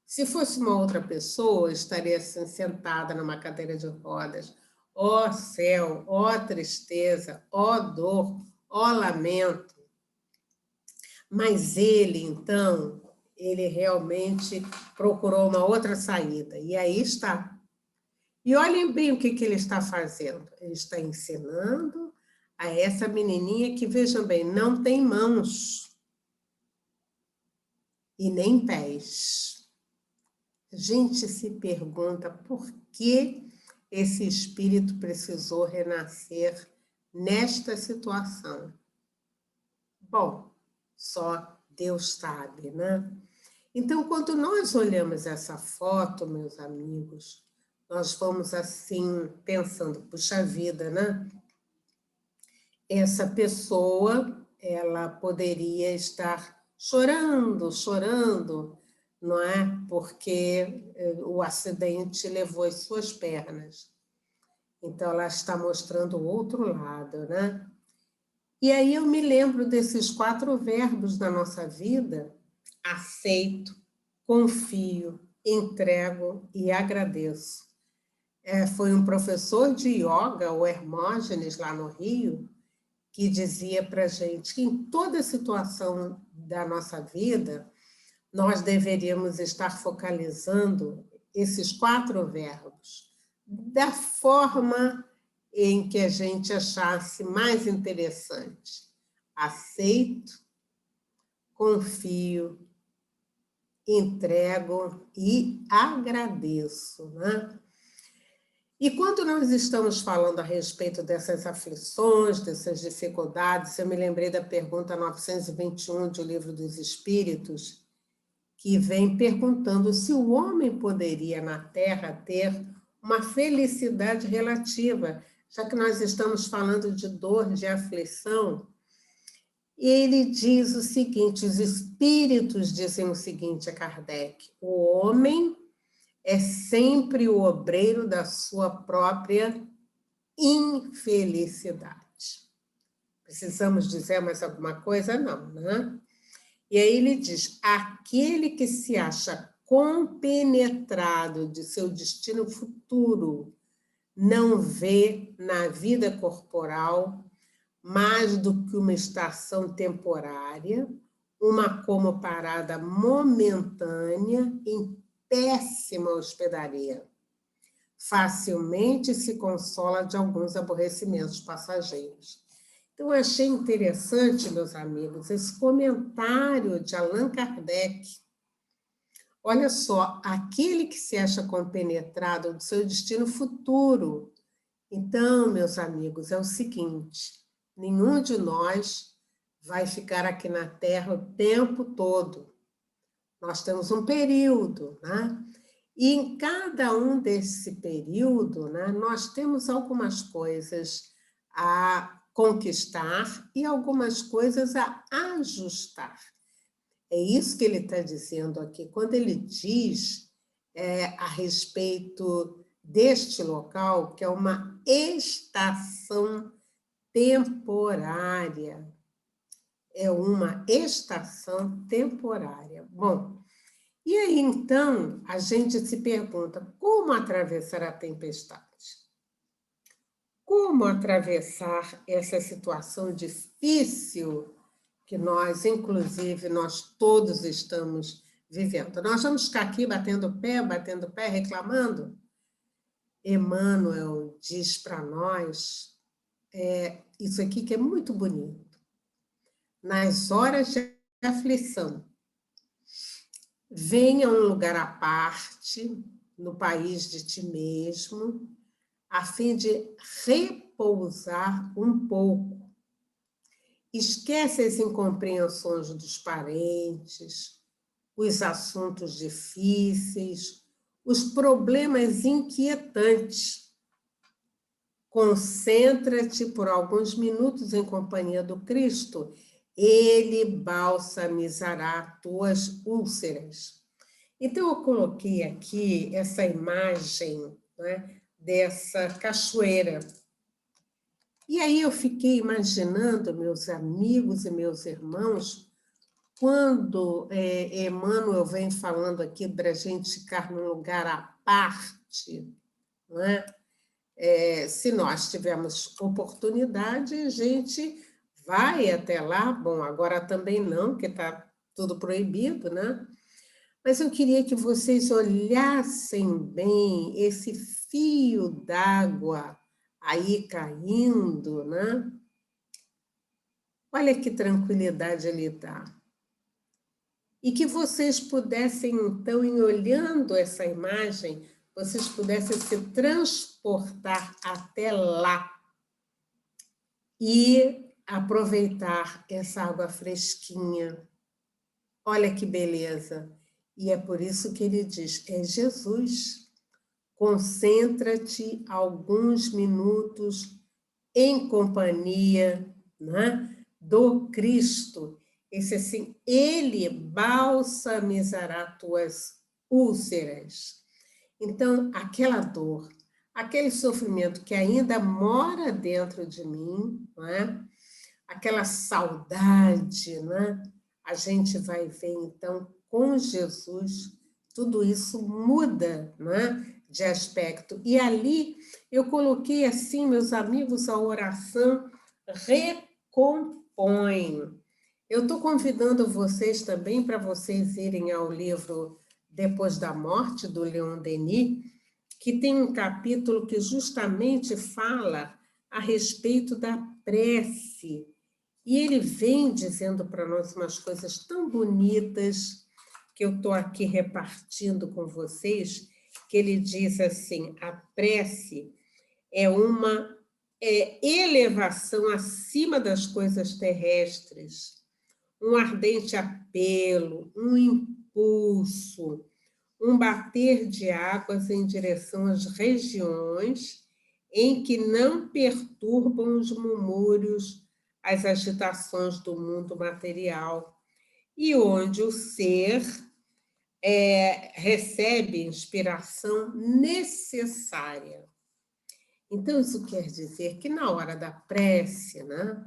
Se fosse uma outra pessoa, estaria assim, sentada numa cadeira de rodas. Ó céu, ó tristeza, ó dor, ó lamento. Mas ele, então, ele realmente procurou uma outra saída. E aí está. E olhem bem o que ele está fazendo. Ele está ensinando a essa menininha que, vejam bem, não tem mãos e nem pés. A gente se pergunta por que esse espírito precisou renascer nesta situação. Bom, só Deus sabe, né? Então, quando nós olhamos essa foto, meus amigos, nós vamos assim pensando, puxa vida, né? Essa pessoa, ela poderia estar chorando, não é? Porque o acidente levou as suas pernas. Então, ela está mostrando o outro lado, né? E aí eu me lembro desses 4 verbos da nossa vida: aceito, confio, entrego e agradeço. Foi um professor de yoga, o Hermógenes, lá no Rio, que dizia para a gente que em toda situação da nossa vida, nós deveríamos estar focalizando esses 4 verbos da forma em que a gente achasse mais interessante. Aceito, confio, entrego e agradeço, né? E quando nós estamos falando a respeito dessas aflições, dessas dificuldades, eu me lembrei da pergunta 921 do Livro dos Espíritos, que vem perguntando se o homem poderia na Terra ter uma felicidade relativa, já que nós estamos falando de dor, de aflição. E ele diz o seguinte, os espíritos dizem o seguinte a Kardec: o homem é sempre o obreiro da sua própria infelicidade. Precisamos dizer mais alguma coisa? Não, né? E aí ele diz, aquele que se acha compenetrado de seu destino futuro não vê na vida corporal mais do que uma estação temporária, uma como parada momentânea em péssima hospedaria. Facilmente se consola de alguns aborrecimentos passageiros. Então, eu achei interessante, meus amigos, esse comentário de Allan Kardec. Olha só, aquele que se acha compenetrado do seu destino futuro. Então, meus amigos, é o seguinte, nenhum de nós vai ficar aqui na Terra o tempo todo. Nós temos um período, né? E em cada um desse período, né, nós temos algumas coisas a conquistar e algumas coisas a ajustar. É isso que ele está dizendo aqui. Quando ele diz a respeito deste local, que é uma estação temporária. É uma estação temporária. Bom, e aí, então, a gente se pergunta, como atravessar a tempestade? Como atravessar essa situação difícil que nós, inclusive, nós todos estamos vivendo? Nós vamos ficar aqui batendo pé, reclamando? Emmanuel diz para nós isso aqui que é muito bonito. Nas horas de aflição, venha a um lugar à parte, no país de ti mesmo, a fim de repousar um pouco. Esquece as incompreensões dos parentes, os assuntos difíceis, os problemas inquietantes. Concentra-te por alguns minutos em companhia do Cristo. Ele balsamizará tuas úlceras. Então, eu coloquei aqui essa imagem, né, dessa cachoeira. E aí eu fiquei imaginando, meus amigos e meus irmãos, quando Emmanuel vem falando aqui para a gente ficar num lugar à parte, não é? Se nós tivermos oportunidade, a gente vai até lá. Bom, agora também não, porque está tudo proibido, né? Mas eu queria que vocês olhassem bem esse fio d'água aí caindo, né? Olha que tranquilidade ele dá. E que vocês pudessem, então, em olhando essa imagem, vocês pudessem se transportar até lá e aproveitar essa água fresquinha. Olha que beleza! E é por isso que ele diz, é Jesus. Concentra-te alguns minutos em companhia, né, do Cristo. Esse assim, ele balsamizará tuas úlceras. Então, aquela dor, aquele sofrimento que ainda mora dentro de mim, não é? Aquela saudade, né? A gente vai ver, então, com Jesus, tudo isso muda, né, de aspecto. E ali eu coloquei assim, meus amigos, a oração recompõe. Eu estou convidando vocês também para vocês irem ao livro Depois da Morte, do Leon Denis, que tem um capítulo que justamente fala a respeito da prece. E ele vem dizendo para nós umas coisas tão bonitas que eu estou aqui repartindo com vocês, que ele diz assim, a prece é uma elevação acima das coisas terrestres, um ardente apelo, um impulso, um bater de águas em direção às regiões em que não perturbam os murmúrios, as agitações do mundo material, e onde o ser recebe inspiração necessária. Então, isso quer dizer que na hora da prece, né,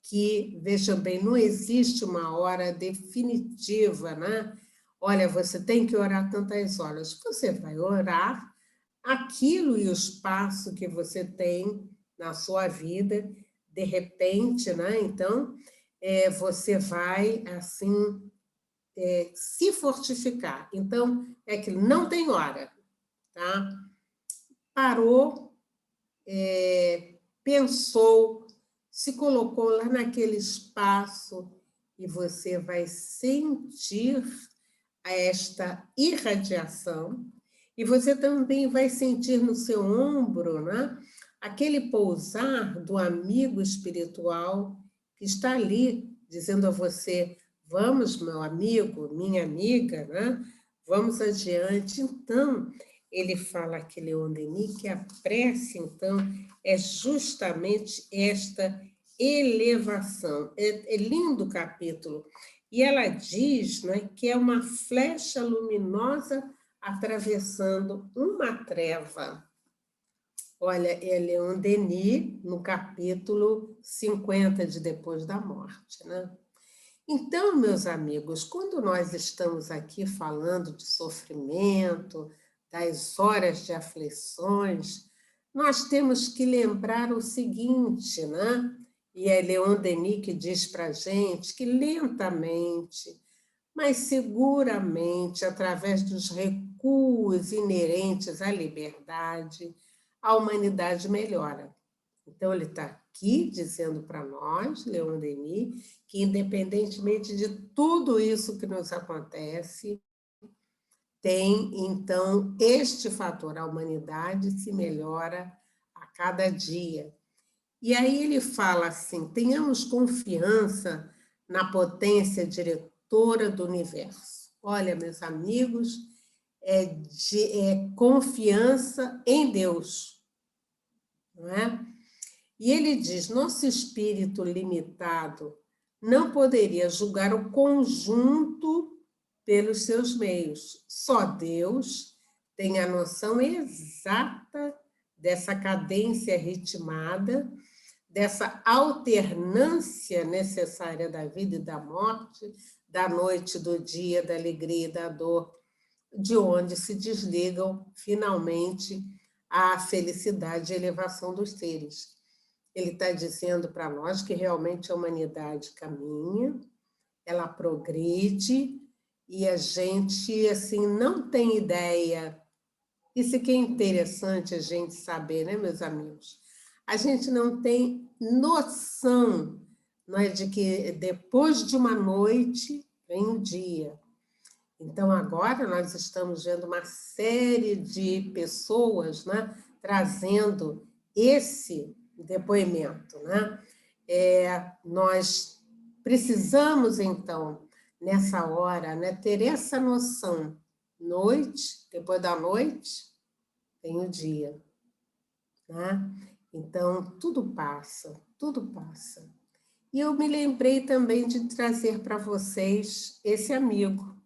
que, veja bem, não existe uma hora definitiva, né? Olha, você tem que orar tantas horas. Você vai orar aquilo e o espaço que você tem na sua vida, de repente, né? Então, você vai, assim, se fortificar. Então, é aquilo, não tem hora, tá? Parou, pensou, se colocou lá naquele espaço e você vai sentir esta irradiação e você também vai sentir no seu ombro, né, aquele pousar do amigo espiritual que está ali dizendo a você, vamos, meu amigo, minha amiga, né, vamos adiante. Então, ele aqui, aquele Leon Denis, que a prece, então, é justamente esta elevação. É lindo o capítulo. E ela diz, né, que é uma flecha luminosa atravessando uma treva. Olha, é Leon Denis, no capítulo 50 de Depois da Morte, né? Então, meus amigos, quando nós estamos aqui falando de sofrimento, das horas de aflições, nós temos que lembrar o seguinte, né? E é Leon Denis que diz para a gente que lentamente, mas seguramente, através dos recuos inerentes à liberdade, a humanidade melhora. Então, ele está aqui dizendo para nós, Leon Denis, que independentemente de tudo isso que nos acontece, tem, então, este fator, a humanidade se melhora a cada dia. E aí ele fala assim, tenhamos confiança na potência diretora do universo. Olha, meus amigos, confiança em Deus, não é? E ele diz, nosso espírito limitado não poderia julgar o conjunto pelos seus meios. Só Deus tem a noção exata dessa cadência ritmada, dessa alternância necessária da vida e da morte, da noite e do dia, da alegria e da dor, de onde se desligam, finalmente, a felicidade e a elevação dos seres. Ele está dizendo para nós que realmente a humanidade caminha, ela progride, e a gente, assim, não tem ideia. Isso que é interessante a gente saber, né, meus amigos? A gente não tem noção, não é, de que depois de uma noite vem um dia. Então, agora nós estamos vendo uma série de pessoas, né, trazendo esse depoimento, né? Nós precisamos, então, nessa hora, né, ter essa noção. Noite, depois da noite, tem o dia, né? Então, tudo passa, tudo passa. E eu me lembrei também de trazer para vocês esse amigo,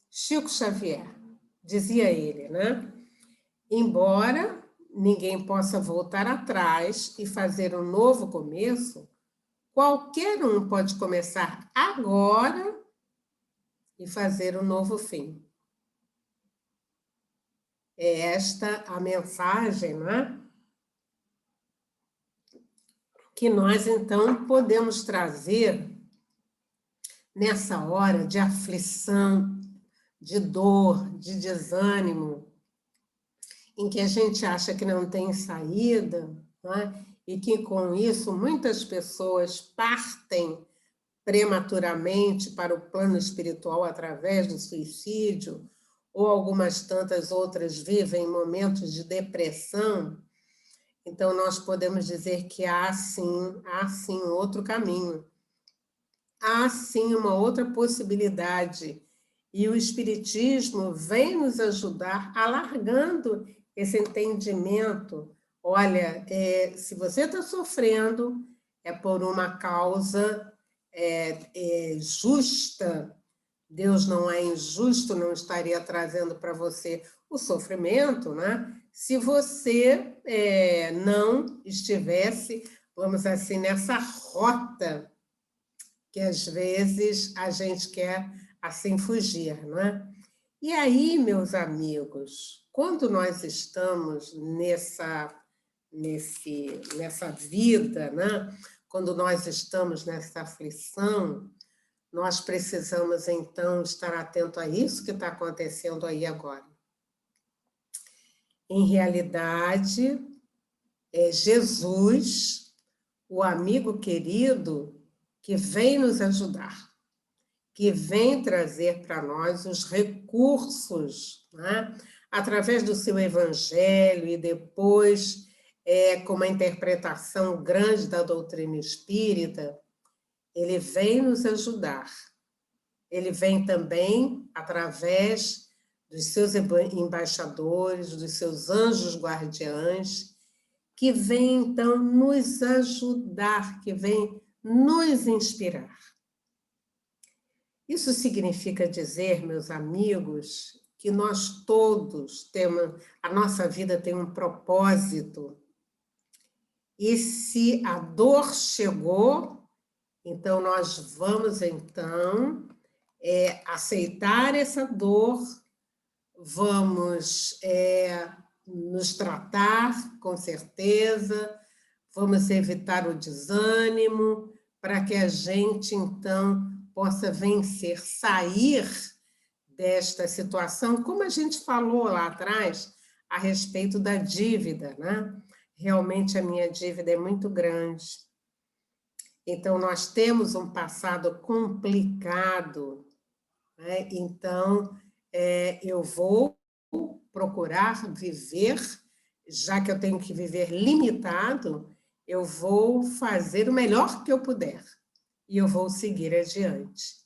Chico Xavier, dizia ele, né? Embora ninguém possa voltar atrás e fazer um novo começo, qualquer um pode começar agora e fazer um novo fim. É esta a mensagem, né? Que nós, então, podemos trazer nessa hora de aflição, de dor, de desânimo, em que a gente acha que não tem saída, né? e que, com isso, muitas pessoas partem prematuramente para o plano espiritual através do suicídio, ou algumas tantas outras vivem momentos de depressão. Então, nós podemos dizer que há sim outro caminho, há sim uma outra possibilidade. E o Espiritismo vem nos ajudar alargando esse entendimento. Olha, se você está sofrendo, é por uma causa justa. Deus não é injusto, não estaria trazendo para você o sofrimento, né? Se você não estivesse, vamos assim, nessa rota que às vezes a gente quer assim fugir, não é? E aí, meus amigos, quando nós estamos nessa vida, né? Quando nós estamos nessa aflição, nós precisamos, então, estar atento a isso que está acontecendo aí agora. Em realidade, é Jesus, o amigo querido, que vem nos ajudar, que vem trazer para nós os recursos, né? Através do seu evangelho e depois com uma interpretação grande da doutrina espírita, ele vem nos ajudar. Ele vem também através dos seus embaixadores, dos seus anjos guardiães, que vem, então, nos ajudar, que vem nos inspirar. Isso significa dizer, meus amigos, que nós todos temos, a nossa vida tem um propósito. E se a dor chegou, então nós vamos, então, aceitar essa dor, vamos nos tratar, com certeza, vamos evitar o desânimo, para que a gente, então, possa vencer, sair desta situação, como a gente falou lá atrás, a respeito da dívida, né? Realmente a minha dívida é muito grande. Então, nós temos um passado complicado, né? Então, eu vou procurar viver, já que eu tenho que viver limitado, eu vou fazer o melhor que eu puder e eu vou seguir adiante.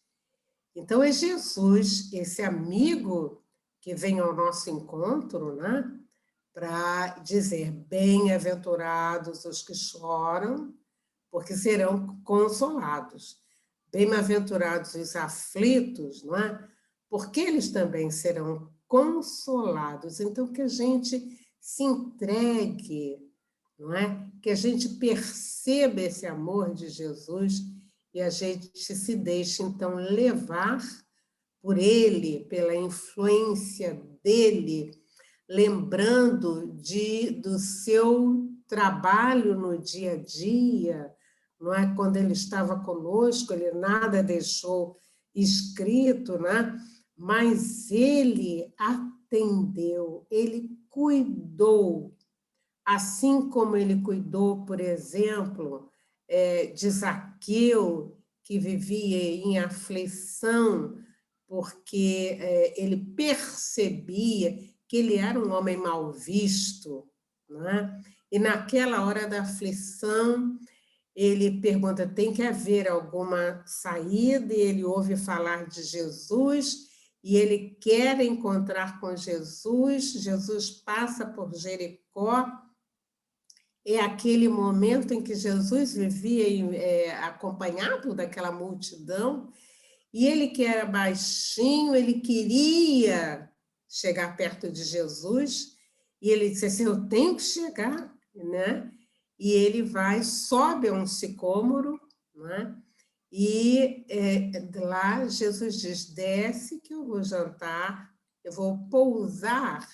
Então, é Jesus, esse amigo que vem ao nosso encontro, né? Para dizer, bem-aventurados os que choram, porque serão consolados. Bem-aventurados os aflitos, não é? Porque eles também serão consolados. Então, que a gente se entregue, não é? Que a gente perceba esse amor de Jesus e a gente se deixe, então, levar por ele, pela influência dele, lembrando do seu trabalho no dia a dia, não é? Quando ele estava conosco, ele nada deixou escrito, né? Mas ele atendeu, ele cuidou, assim como ele cuidou, por exemplo, de Zaqueu, que vivia em aflição, porque ele percebia que ele era um homem mal visto, né? E naquela hora da aflição, ele pergunta, tem que haver alguma saída? E ele ouve falar de Jesus, e ele quer encontrar com Jesus. Jesus passa por Jericó. É aquele momento em que Jesus vivia acompanhado daquela multidão, e ele que era baixinho, ele queria chegar perto de Jesus, e ele disse assim, eu tenho que chegar, né? E ele vai, sobe a um sicômoro, né? E lá Jesus diz, desce que eu vou jantar, eu vou pousar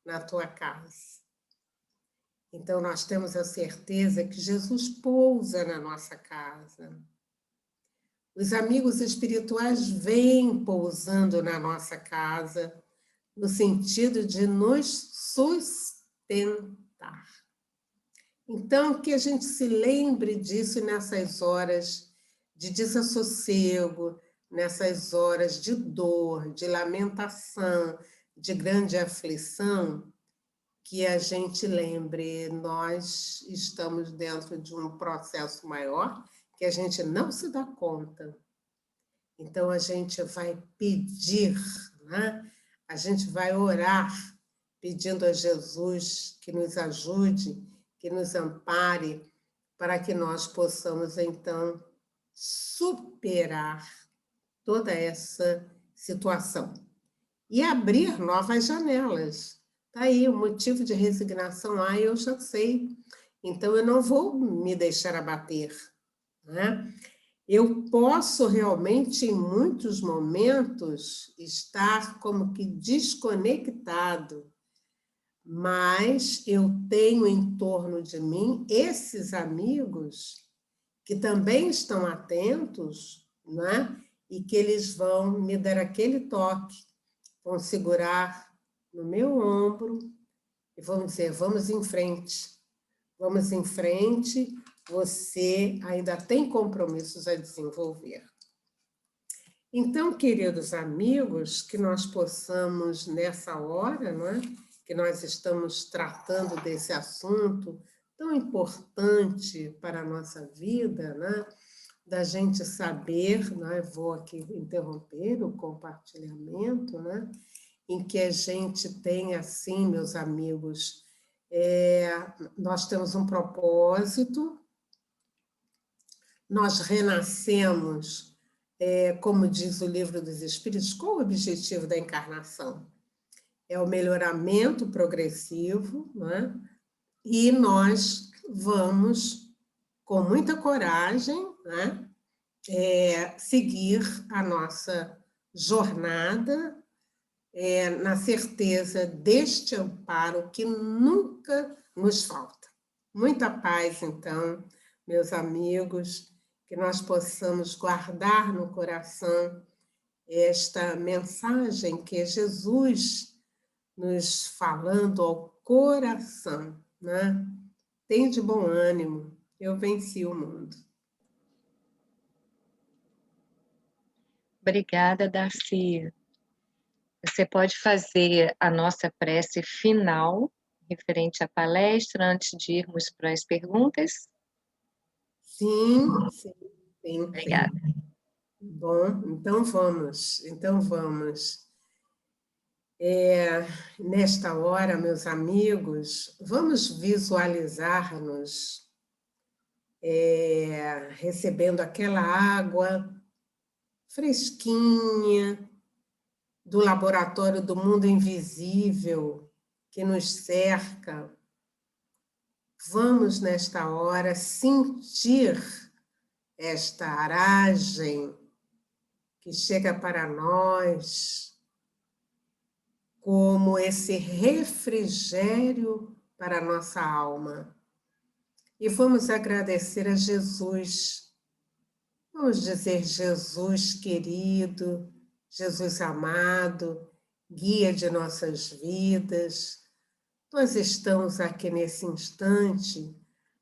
na tua casa. Então, nós temos a certeza que Jesus pousa na nossa casa. Os amigos espirituais vêm pousando na nossa casa, no sentido de nos sustentar. Então, que a gente se lembre disso nessas horas de desassossego, nessas horas de dor, de lamentação, de grande aflição, que a gente lembre, nós estamos dentro de um processo maior que a gente não se dá conta. Então, a gente vai pedir, né? A gente vai orar, pedindo a Jesus que nos ajude, que nos ampare, para que nós possamos, então, superar toda essa situação e abrir novas janelas. Está aí o motivo de resignação, eu já sei, então eu não vou me deixar abater, né? Eu posso realmente, em muitos momentos, estar como que desconectado, mas eu tenho em torno de mim esses amigos que também estão atentos, né? E que eles vão me dar aquele toque, vão segurar no meu ombro e vão dizer, vamos em frente, você ainda tem compromissos a desenvolver. Então, queridos amigos, que nós possamos, nessa hora, né, que nós estamos tratando desse assunto tão importante para a nossa vida, né, da gente saber, né, vou aqui interromper o compartilhamento, né, em que a gente tem, assim, meus amigos, nós temos um propósito, nós renascemos, como diz o Livro dos Espíritos, qual o objetivo da encarnação? É o melhoramento progressivo, né? E nós vamos, com muita coragem, né, seguir a nossa jornada, na certeza deste amparo que nunca nos falta. Muita paz, então, meus amigos, que nós possamos guardar no coração esta mensagem que é Jesus nos falando ao coração, né? Tem de bom ânimo, eu venci o mundo. Obrigada, Darcy. Você pode fazer a nossa prece final, referente à palestra, antes de irmos para as perguntas? Sim. Obrigada. Bom, então vamos. Nesta hora, meus amigos, vamos visualizar-nos recebendo aquela água fresquinha do laboratório do mundo invisível que nos cerca. Vamos, nesta hora, sentir esta aragem que chega para nós como esse refrigério para a nossa alma. E vamos agradecer a Jesus. Vamos dizer, Jesus querido, Jesus amado, guia de nossas vidas. Nós estamos aqui nesse instante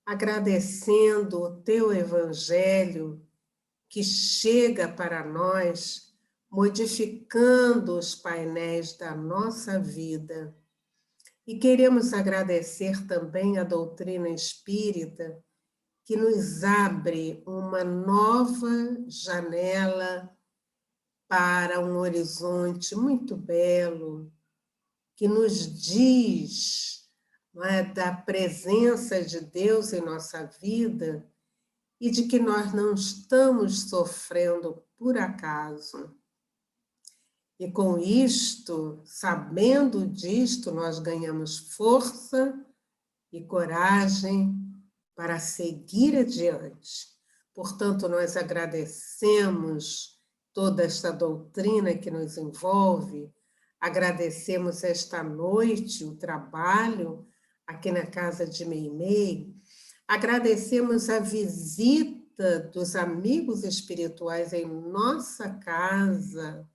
agradecendo o teu evangelho que chega para nós, modificando os painéis da nossa vida. E queremos agradecer também a doutrina espírita, que nos abre uma nova janela para um horizonte muito belo, que nos diz, não é, da presença de Deus em nossa vida e de que nós não estamos sofrendo por acaso. E com isto, sabendo disto, nós ganhamos força e coragem para seguir adiante. Portanto, nós agradecemos toda esta doutrina que nos envolve, agradecemos esta noite o trabalho aqui na Casa de Meimei, agradecemos a visita dos amigos espirituais em nossa casa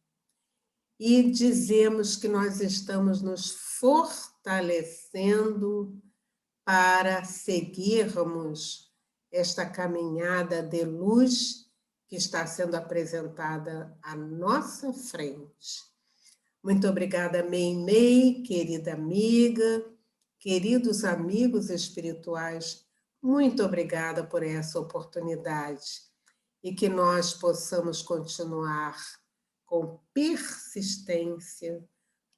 e dizemos que nós estamos nos fortalecendo para seguirmos esta caminhada de luz que está sendo apresentada à nossa frente. Muito obrigada, Meimei, querida amiga, queridos amigos espirituais, muito obrigada por essa oportunidade e que nós possamos continuar com persistência,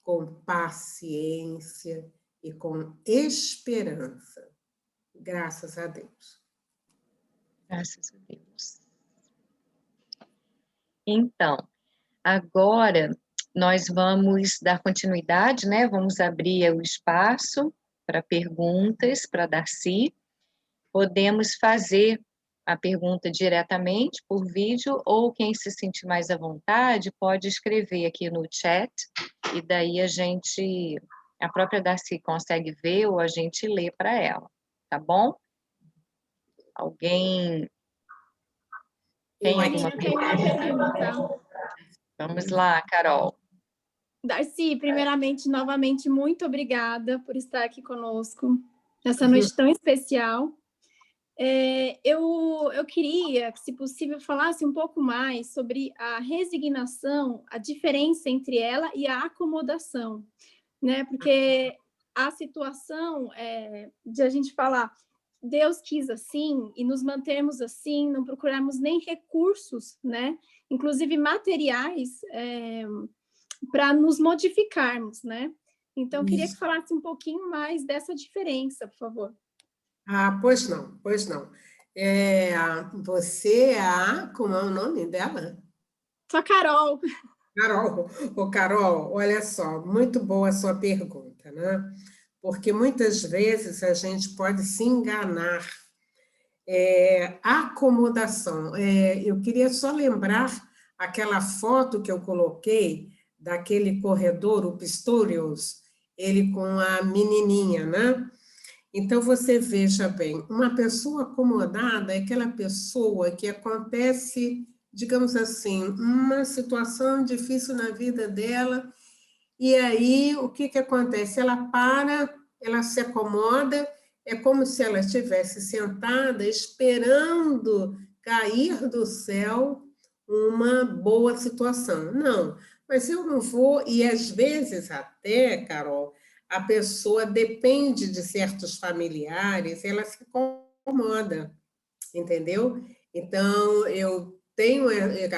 com paciência e com esperança. Graças a Deus. Graças a Deus. Então, agora nós vamos dar continuidade, né? Vamos abrir o espaço para perguntas para Darcy. Podemos fazer a pergunta diretamente por vídeo, ou quem se sentir mais à vontade pode escrever aqui no chat, e daí a própria Darcy consegue ver ou a gente lê para ela, tá bom? Alguém tem alguma pergunta? Vamos lá, Carol. Darcy, primeiramente, novamente, muito obrigada por estar aqui conosco nessa noite tão especial. Eu queria que, se possível, falasse um pouco mais sobre a resignação, a diferença entre ela e a acomodação, né? Porque a situação de a gente falar Deus quis assim e nos mantermos assim, não procurarmos nem recursos, né? Inclusive materiais, para nos modificarmos, né? Então, eu queria que falasse um pouquinho mais dessa diferença, por favor. Pois não, pois não. Você como é o nome dela? Só Carol. Carol. Carol, olha só, muito boa a sua pergunta, né? Porque muitas vezes a gente pode se enganar. Acomodação. Eu queria só lembrar aquela foto que eu coloquei daquele corredor, o Pistorius, ele com a menininha, né? Então, você veja bem, uma pessoa acomodada é aquela pessoa que acontece, digamos assim, uma situação difícil na vida dela, e aí o que acontece? Ela para, ela se acomoda, é como se ela estivesse sentada esperando cair do céu uma boa situação. Não, mas eu não vou, e às vezes até, Carol, a pessoa depende de certos familiares, ela se acomoda, entendeu? Então,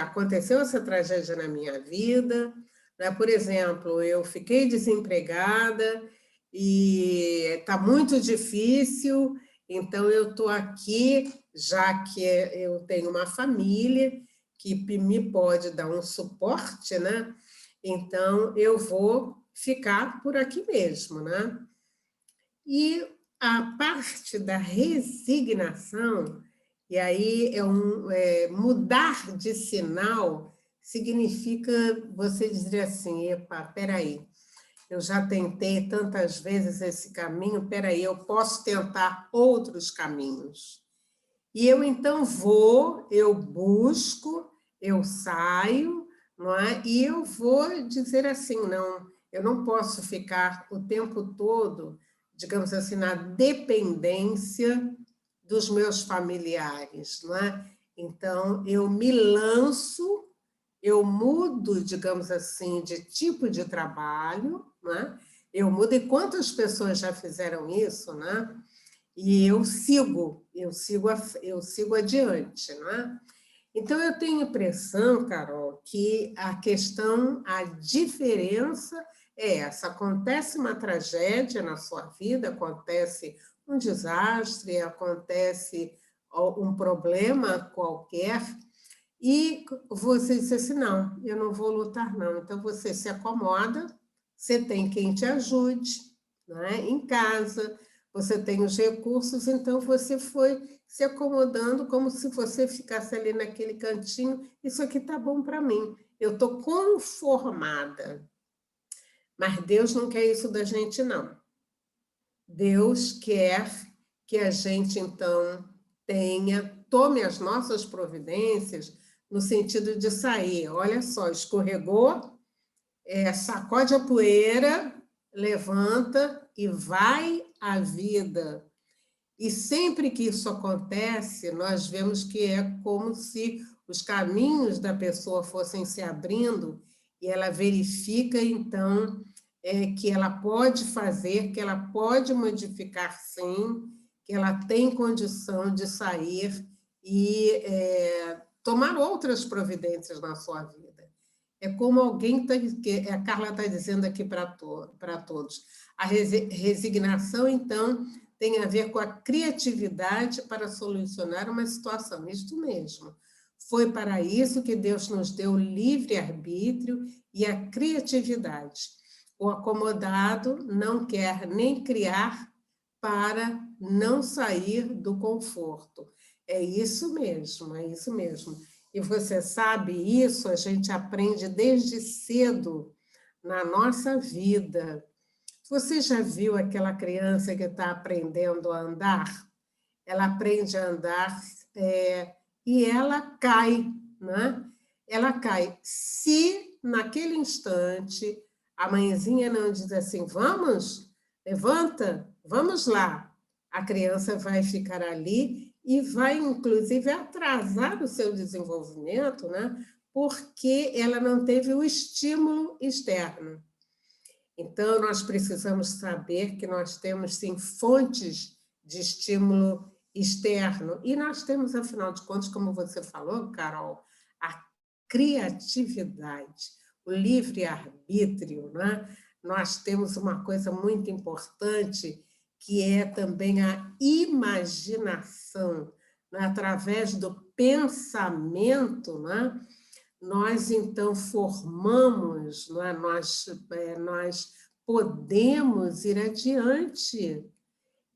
aconteceu essa tragédia na minha vida, né? Por exemplo, eu fiquei desempregada e está muito difícil, então eu estou aqui, já que eu tenho uma família que me pode dar um suporte, né? Então, eu vou ficar por aqui mesmo, né? E a parte da resignação, e aí mudar de sinal, significa você dizer assim, epa, peraí, eu já tentei tantas vezes esse caminho, peraí, eu posso tentar outros caminhos. E eu então eu busco, eu saio, não é? E eu vou dizer assim, não, eu não posso ficar o tempo todo, digamos assim, na dependência dos meus familiares, não é? Então, eu me lanço, eu mudo, digamos assim, de tipo de trabalho, não é? Eu mudo, e quantas pessoas já fizeram isso, né? E eu sigo adiante, não é? Então, eu tenho a impressão, Carol, que a diferença é essa. Acontece uma tragédia na sua vida, acontece um desastre, acontece um problema qualquer, e você diz assim, não, eu não vou lutar, não. Então, você se acomoda, você tem quem te ajude, não é? Em casa, você tem os recursos, então você foi se acomodando como se você ficasse ali naquele cantinho, isso aqui está bom para mim, eu estou conformada. Mas Deus não quer isso da gente, não. Deus quer que a gente, então, tome as nossas providências no sentido de sair. Olha só, escorregou, sacode a poeira, levanta e vai à vida. E sempre que isso acontece, nós vemos que é como se os caminhos da pessoa fossem se abrindo e ela verifica, então, que ela pode fazer, que ela pode modificar, sim, que ela tem condição de sair e tomar outras providências na sua vida. É como alguém, a Carla está dizendo aqui para todos, a resignação, então, tem a ver com a criatividade para solucionar uma situação, isto mesmo. Foi para isso que Deus nos deu o livre-arbítrio e a criatividade. O acomodado não quer nem criar para não sair do conforto. É isso mesmo, é isso mesmo. E você sabe isso, a gente aprende desde cedo na nossa vida. Você já viu aquela criança que está aprendendo a andar? Ela aprende a andar e ela cai, né? Ela cai. Se naquele instante a mãezinha não diz assim, vamos, levanta, vamos lá, a criança vai ficar ali e vai, inclusive, atrasar o seu desenvolvimento, né? Porque ela não teve o estímulo externo. Então, nós precisamos saber que nós temos, sim, fontes de estímulo externo. E nós temos, afinal de contas, como você falou, Carol, a criatividade, o livre-arbítrio, né? Nós temos uma coisa muito importante, que é também a imaginação, né? Através do pensamento, né? Nós, então, formamos, não é? Nós podemos ir adiante.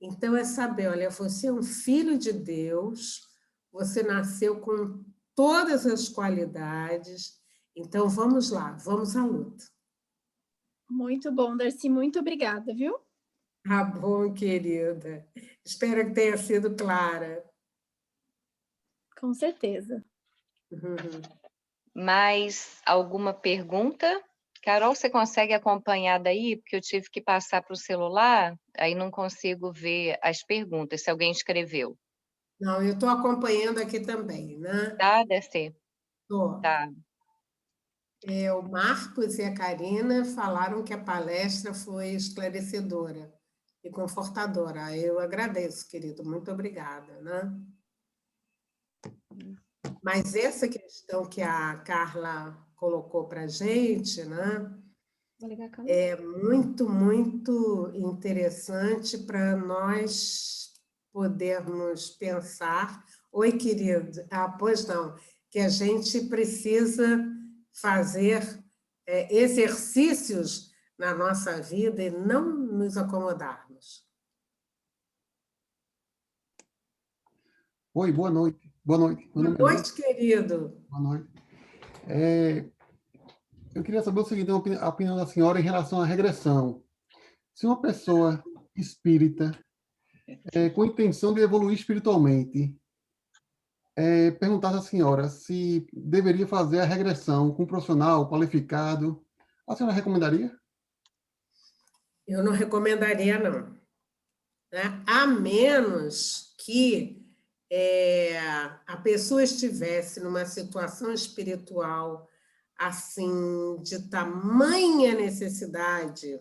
Então, é saber, olha, você é um filho de Deus, você nasceu com todas as qualidades, então vamos lá, vamos à luta. Muito bom, Darcy, muito obrigada, viu? Tá bom, querida. Espero que tenha sido clara. Com certeza. Mais alguma pergunta? Carol, você consegue acompanhar daí? Porque eu tive que passar para o celular, aí não consigo ver as perguntas, se alguém escreveu. Não, eu estou acompanhando aqui também, né? Tá, Darcy? Estou. Tá. O Marcos e a Karina falaram que a palestra foi esclarecedora e confortadora. Eu agradeço, querido, muito obrigada, né? Mas essa questão que a Carla colocou para a gente, né, é muito, muito interessante para nós podermos pensar. Oi, querido. Ah, pois não, que a gente precisa fazer exercícios na nossa vida e não nos acomodarmos. Oi, boa noite. Boa noite. Boa noite, querido. Boa noite. Eu queria saber o seguinte, a opinião da senhora em relação à regressão. Se uma pessoa espírita, com intenção de evoluir espiritualmente, perguntasse à senhora se deveria fazer a regressão com um profissional qualificado, a senhora recomendaria? Eu não recomendaria, não. Né? A menos que a pessoa estivesse numa situação espiritual assim, de tamanha necessidade,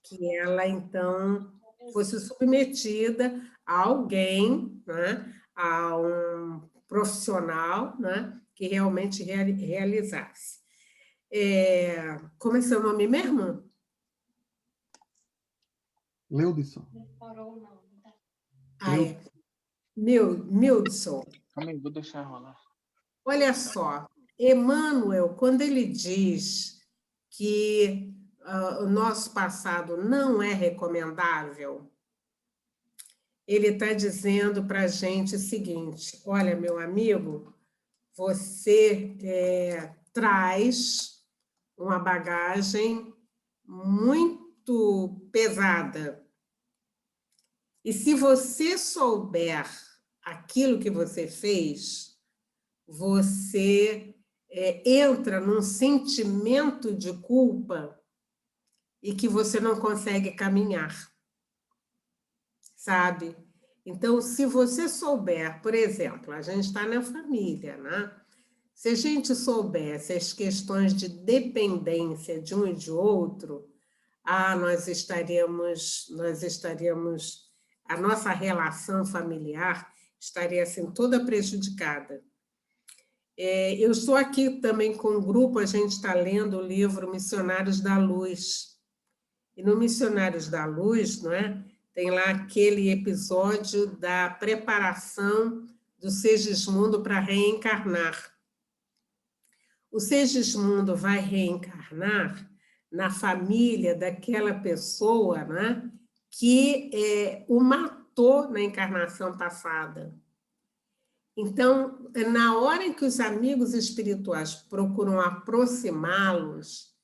que ela, então, fosse submetida a alguém, né? A um profissional, né? Que realmente realizasse. Como é seu nome mesmo? Leudson. Mildson. Também vou deixar rolar. Olha só, Emmanuel, quando ele diz que o nosso passado não é recomendável, ele está dizendo para a gente o seguinte, olha, meu amigo, você traz uma bagagem muito pesada. E se você souber aquilo que você fez, você entra num sentimento de culpa e que você não consegue caminhar, sabe? Então, se você souber, por exemplo, a gente está na família, né? Se a gente soubesse as questões de dependência de um e de outro, nós estaríamos, a nossa relação familiar estaria assim, toda prejudicada. Eu estou aqui também com um grupo, a gente está lendo o livro Missionários da Luz. E no Missionários da Luz, não é? Tem lá aquele episódio da preparação do Segismundo para reencarnar. O Segismundo vai reencarnar na família daquela pessoa, né, que o matou na encarnação passada. Então, na hora em que os amigos espirituais procuram aproximá-los,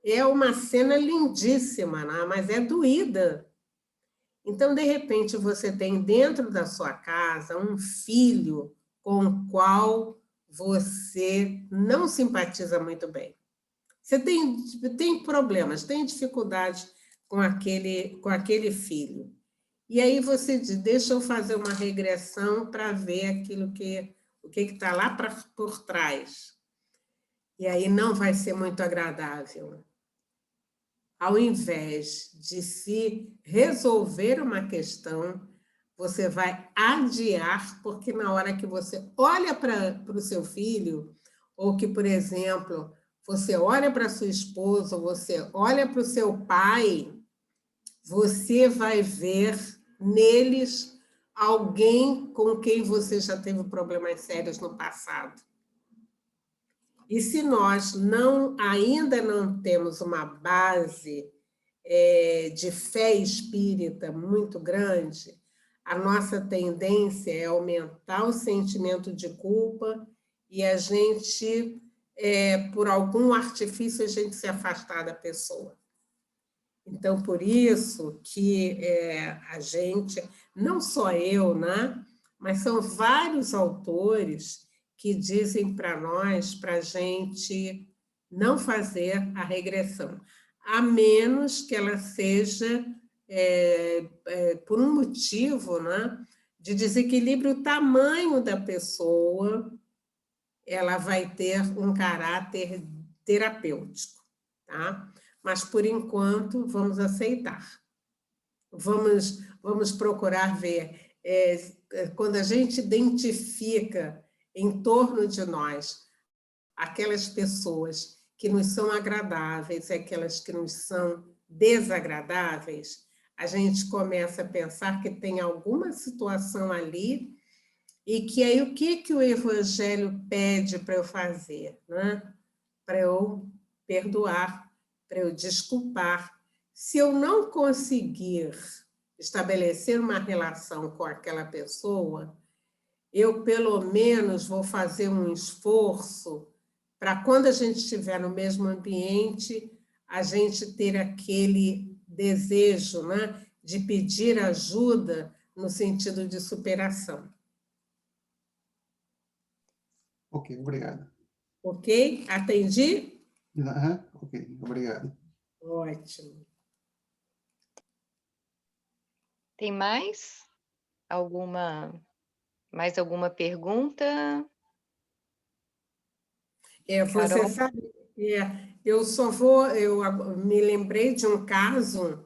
é uma cena lindíssima, né? Mas é doída. Então, de repente, você tem dentro da sua casa um filho com o qual você não simpatiza muito bem. Você tem problemas, tem dificuldade com aquele filho. E aí você diz, deixa eu fazer uma regressão para ver o que está lá por trás. E aí não vai ser muito agradável. Ao invés de se resolver uma questão, você vai adiar, porque na hora que você olha para o seu filho, ou que, por exemplo, você olha para sua esposa, ou você olha para o seu pai, você vai ver neles alguém com quem você já teve problemas sérios no passado. E se nós ainda não temos uma base de fé espírita muito grande, a nossa tendência é aumentar o sentimento de culpa e a gente, por algum artifício, a gente se afastar da pessoa. Então, por isso que a gente, não só eu, né, mas são vários autores que dizem para nós, para a gente não fazer a regressão, a menos que ela seja por um motivo, né, de desequilíbrio, o tamanho da pessoa, ela vai ter um caráter terapêutico, tá? Mas, por enquanto, vamos aceitar. Vamos procurar ver. Quando a gente identifica em torno de nós aquelas pessoas que nos são agradáveis e aquelas que nos são desagradáveis, a gente começa a pensar que tem alguma situação ali e que aí o que o Evangelho pede para eu fazer, né? Para eu perdoar, para eu desculpar. Se eu não conseguir estabelecer uma relação com aquela pessoa, eu, pelo menos, vou fazer um esforço para, quando a gente estiver no mesmo ambiente, a gente ter aquele desejo, né, de pedir ajuda no sentido de superação. Ok, obrigado. Ok? Atendi? Ok, obrigado. Ótimo. Tem mais alguma pergunta? Você Carol? sabe, eu me lembrei de um caso,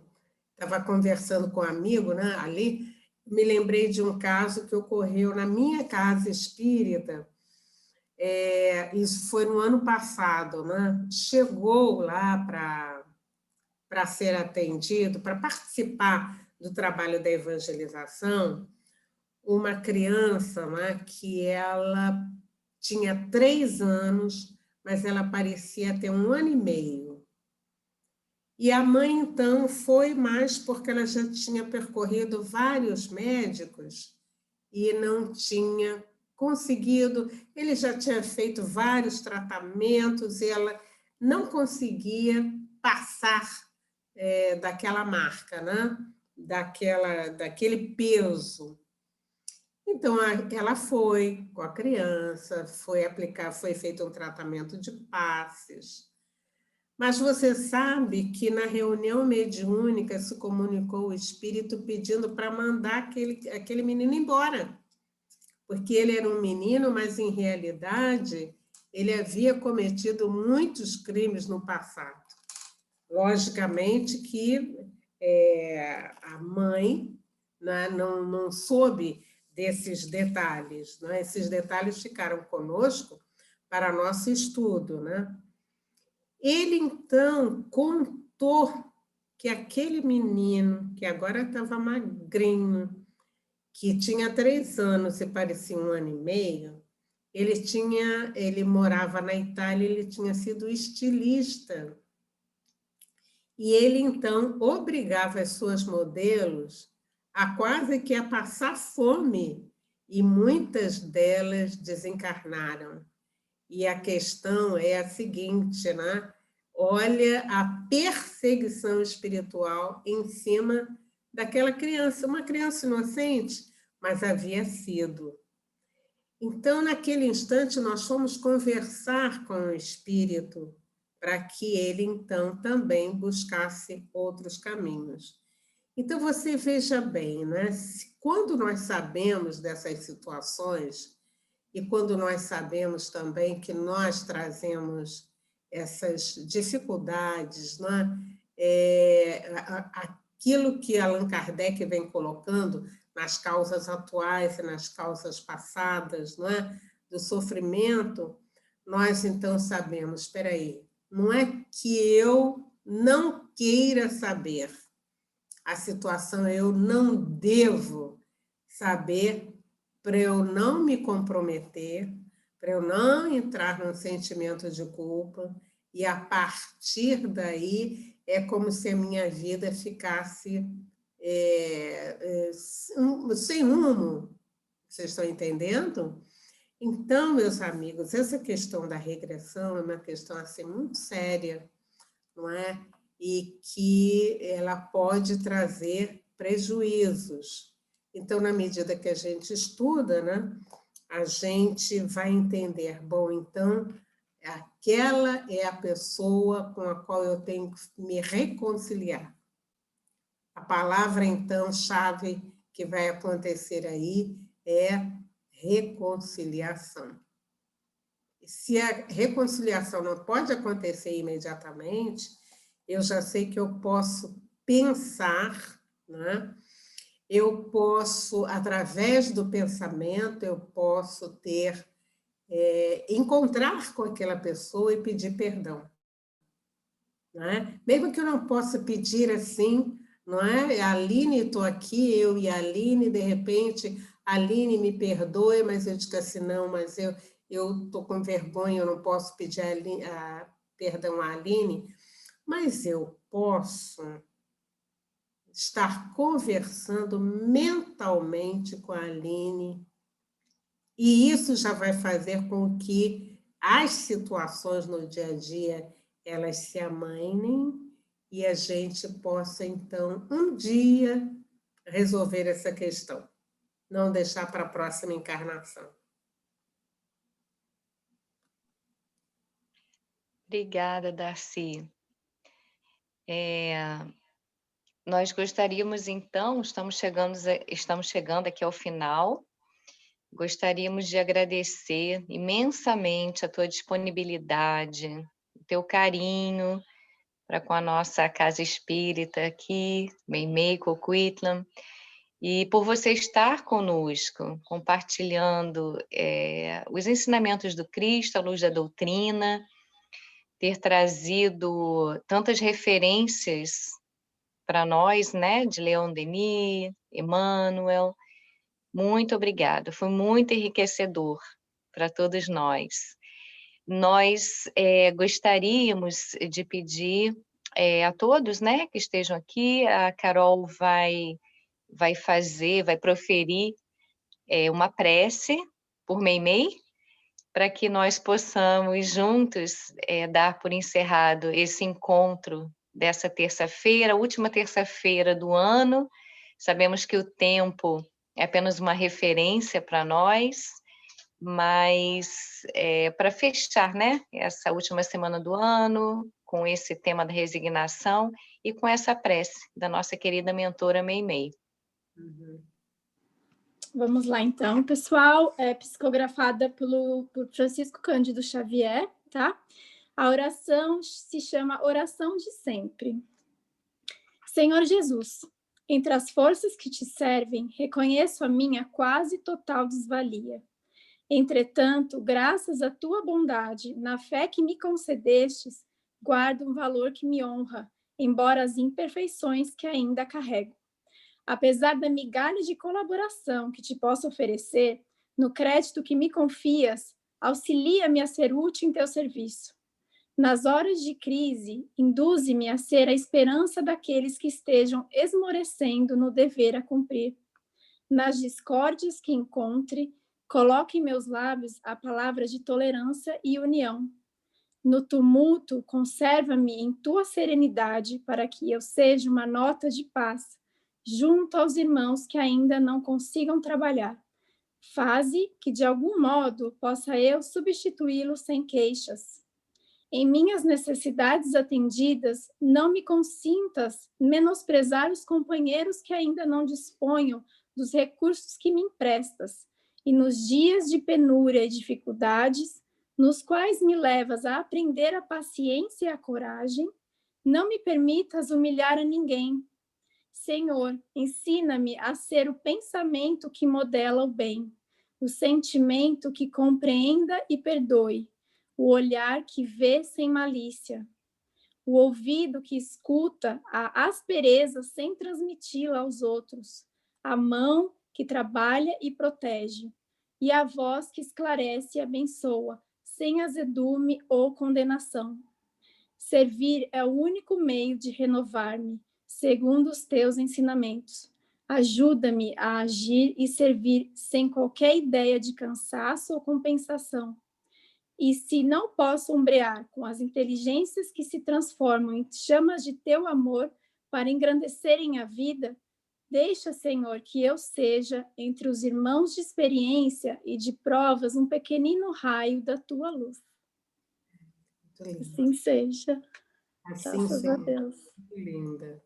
estava conversando com um amigo, né, ali, me lembrei de um caso que ocorreu na minha casa espírita, isso foi no ano passado, né? Chegou lá para ser atendido, para participar do trabalho da evangelização, uma criança, né, que ela tinha 3 anos, mas ela parecia ter 1 ano e meio. E a mãe, então, foi mais porque ela já tinha percorrido vários médicos e não tinha conseguido, ele já tinha feito vários tratamentos e ela não conseguia passar daquela marca, né? Daquele peso. Então, ela foi com a criança, foi feito um tratamento de passes, Mas você sabe que na reunião mediúnica se comunicou o espírito pedindo para mandar aquele menino embora, porque ele era um menino, mas em realidade ele havia cometido muitos crimes no passado. Logicamente que a mãe, né, não soube desses detalhes, né? Esses detalhes ficaram conosco para nosso estudo, né? Ele, então, contou que aquele menino, que agora estava magrinho, que tinha 3 anos e parecia 1 ano e meio, ele morava na Itália, ele tinha sido estilista. E ele, então, obrigava as suas modelos a quase que a passar fome, e muitas delas desencarnaram. E a questão é a seguinte, né? Olha a perseguição espiritual em cima daquela criança, uma criança inocente, mas havia sido. Então, naquele instante, nós fomos conversar com o espírito para que ele, então, também buscasse outros caminhos. Então, você veja bem, né? Quando nós sabemos dessas situações, e quando nós sabemos também que nós trazemos essas dificuldades, né? Aquilo que Allan Kardec vem colocando nas causas atuais e nas causas passadas, não é? Do sofrimento, nós então sabemos, espera aí, não é que eu não queira saber a situação, eu não devo saber para eu não me comprometer, para eu não entrar num sentimento de culpa, e a partir daí é como se a minha vida ficasse sem rumo. Vocês estão entendendo? Então, meus amigos, essa questão da regressão é uma questão assim, muito séria, não é? E que ela pode trazer prejuízos. Então, na medida que a gente estuda, né, a gente vai entender, bom, então, aquela é a pessoa com a qual eu tenho que me reconciliar. A palavra, então, chave que vai acontecer aí é reconciliação. Se a reconciliação não pode acontecer imediatamente, eu já sei que eu posso pensar, né? Eu posso, através do pensamento, eu posso encontrar com aquela pessoa e pedir perdão. Não é? Mesmo que eu não possa pedir assim, não é? Aline, estou aqui, eu e a Aline, de repente, a Aline me perdoe, mas eu digo assim, não, mas eu estou com vergonha, eu não posso pedir perdão à Aline, mas eu posso estar conversando mentalmente com a Aline, e isso já vai fazer com que as situações no dia a dia elas se amainem e a gente possa, então, um dia resolver essa questão, não deixar para a próxima encarnação. Obrigada, Darcy. Nós gostaríamos, então, estamos chegando aqui ao final, gostaríamos de agradecer imensamente a tua disponibilidade, o teu carinho para com a nossa casa espírita aqui, Meimei Coquitlam, e por você estar conosco, compartilhando os ensinamentos do Cristo, a luz da doutrina, ter trazido tantas referências para nós, né, de Leon Denis, Emmanuel. Muito obrigada, foi muito enriquecedor para todos nós. Nós gostaríamos de pedir a todos, né, que estejam aqui, a Carol vai proferir uma prece por Meimei, para que nós possamos juntos dar por encerrado esse encontro dessa terça-feira, última terça-feira do ano. Sabemos que o tempo é apenas uma referência para nós, mas para fechar, né, essa última semana do ano, com esse tema da resignação e com essa prece da nossa querida mentora Meimei. Vamos lá, então, pessoal. É psicografada por Francisco Cândido Xavier, tá? A oração se chama Oração de Sempre. Senhor Jesus, entre as forças que te servem, reconheço a minha quase total desvalia. Entretanto, graças à tua bondade, na fé que me concedestes, guardo um valor que me honra, embora as imperfeições que ainda carrego. Apesar da migalha de colaboração que te posso oferecer, no crédito que me confias, auxilia-me a ser útil em teu serviço. Nas horas de crise, induze-me a ser a esperança daqueles que estejam esmorecendo no dever a cumprir. Nas discórdias que encontre, coloque em meus lábios a palavra de tolerância e união. No tumulto, conserva-me em tua serenidade para que eu seja uma nota de paz, junto aos irmãos que ainda não consigam trabalhar. Faze que, de algum modo, possa eu substituí-lo sem queixas. Em minhas necessidades atendidas, não me consintas menosprezar os companheiros que ainda não disponham dos recursos que me emprestas, e nos dias de penúria e dificuldades, nos quais me levas a aprender a paciência e a coragem, não me permitas humilhar a ninguém. Senhor, ensina-me a ser o pensamento que modela o bem, o sentimento que compreenda e perdoe, o olhar que vê sem malícia, o ouvido que escuta a aspereza sem transmiti-la aos outros, a mão que trabalha e protege, e a voz que esclarece e abençoa, sem azedume ou condenação. Servir é o único meio de renovar-me, segundo os teus ensinamentos. Ajuda-me a agir e servir sem qualquer ideia de cansaço ou compensação. E se não posso ombrear com as inteligências que se transformam em chamas de teu amor para engrandecerem a vida, deixa, Senhor, que eu seja, entre os irmãos de experiência e de provas, um pequenino raio da tua luz. Assim seja. Assim Graças a seja. Deus. Linda.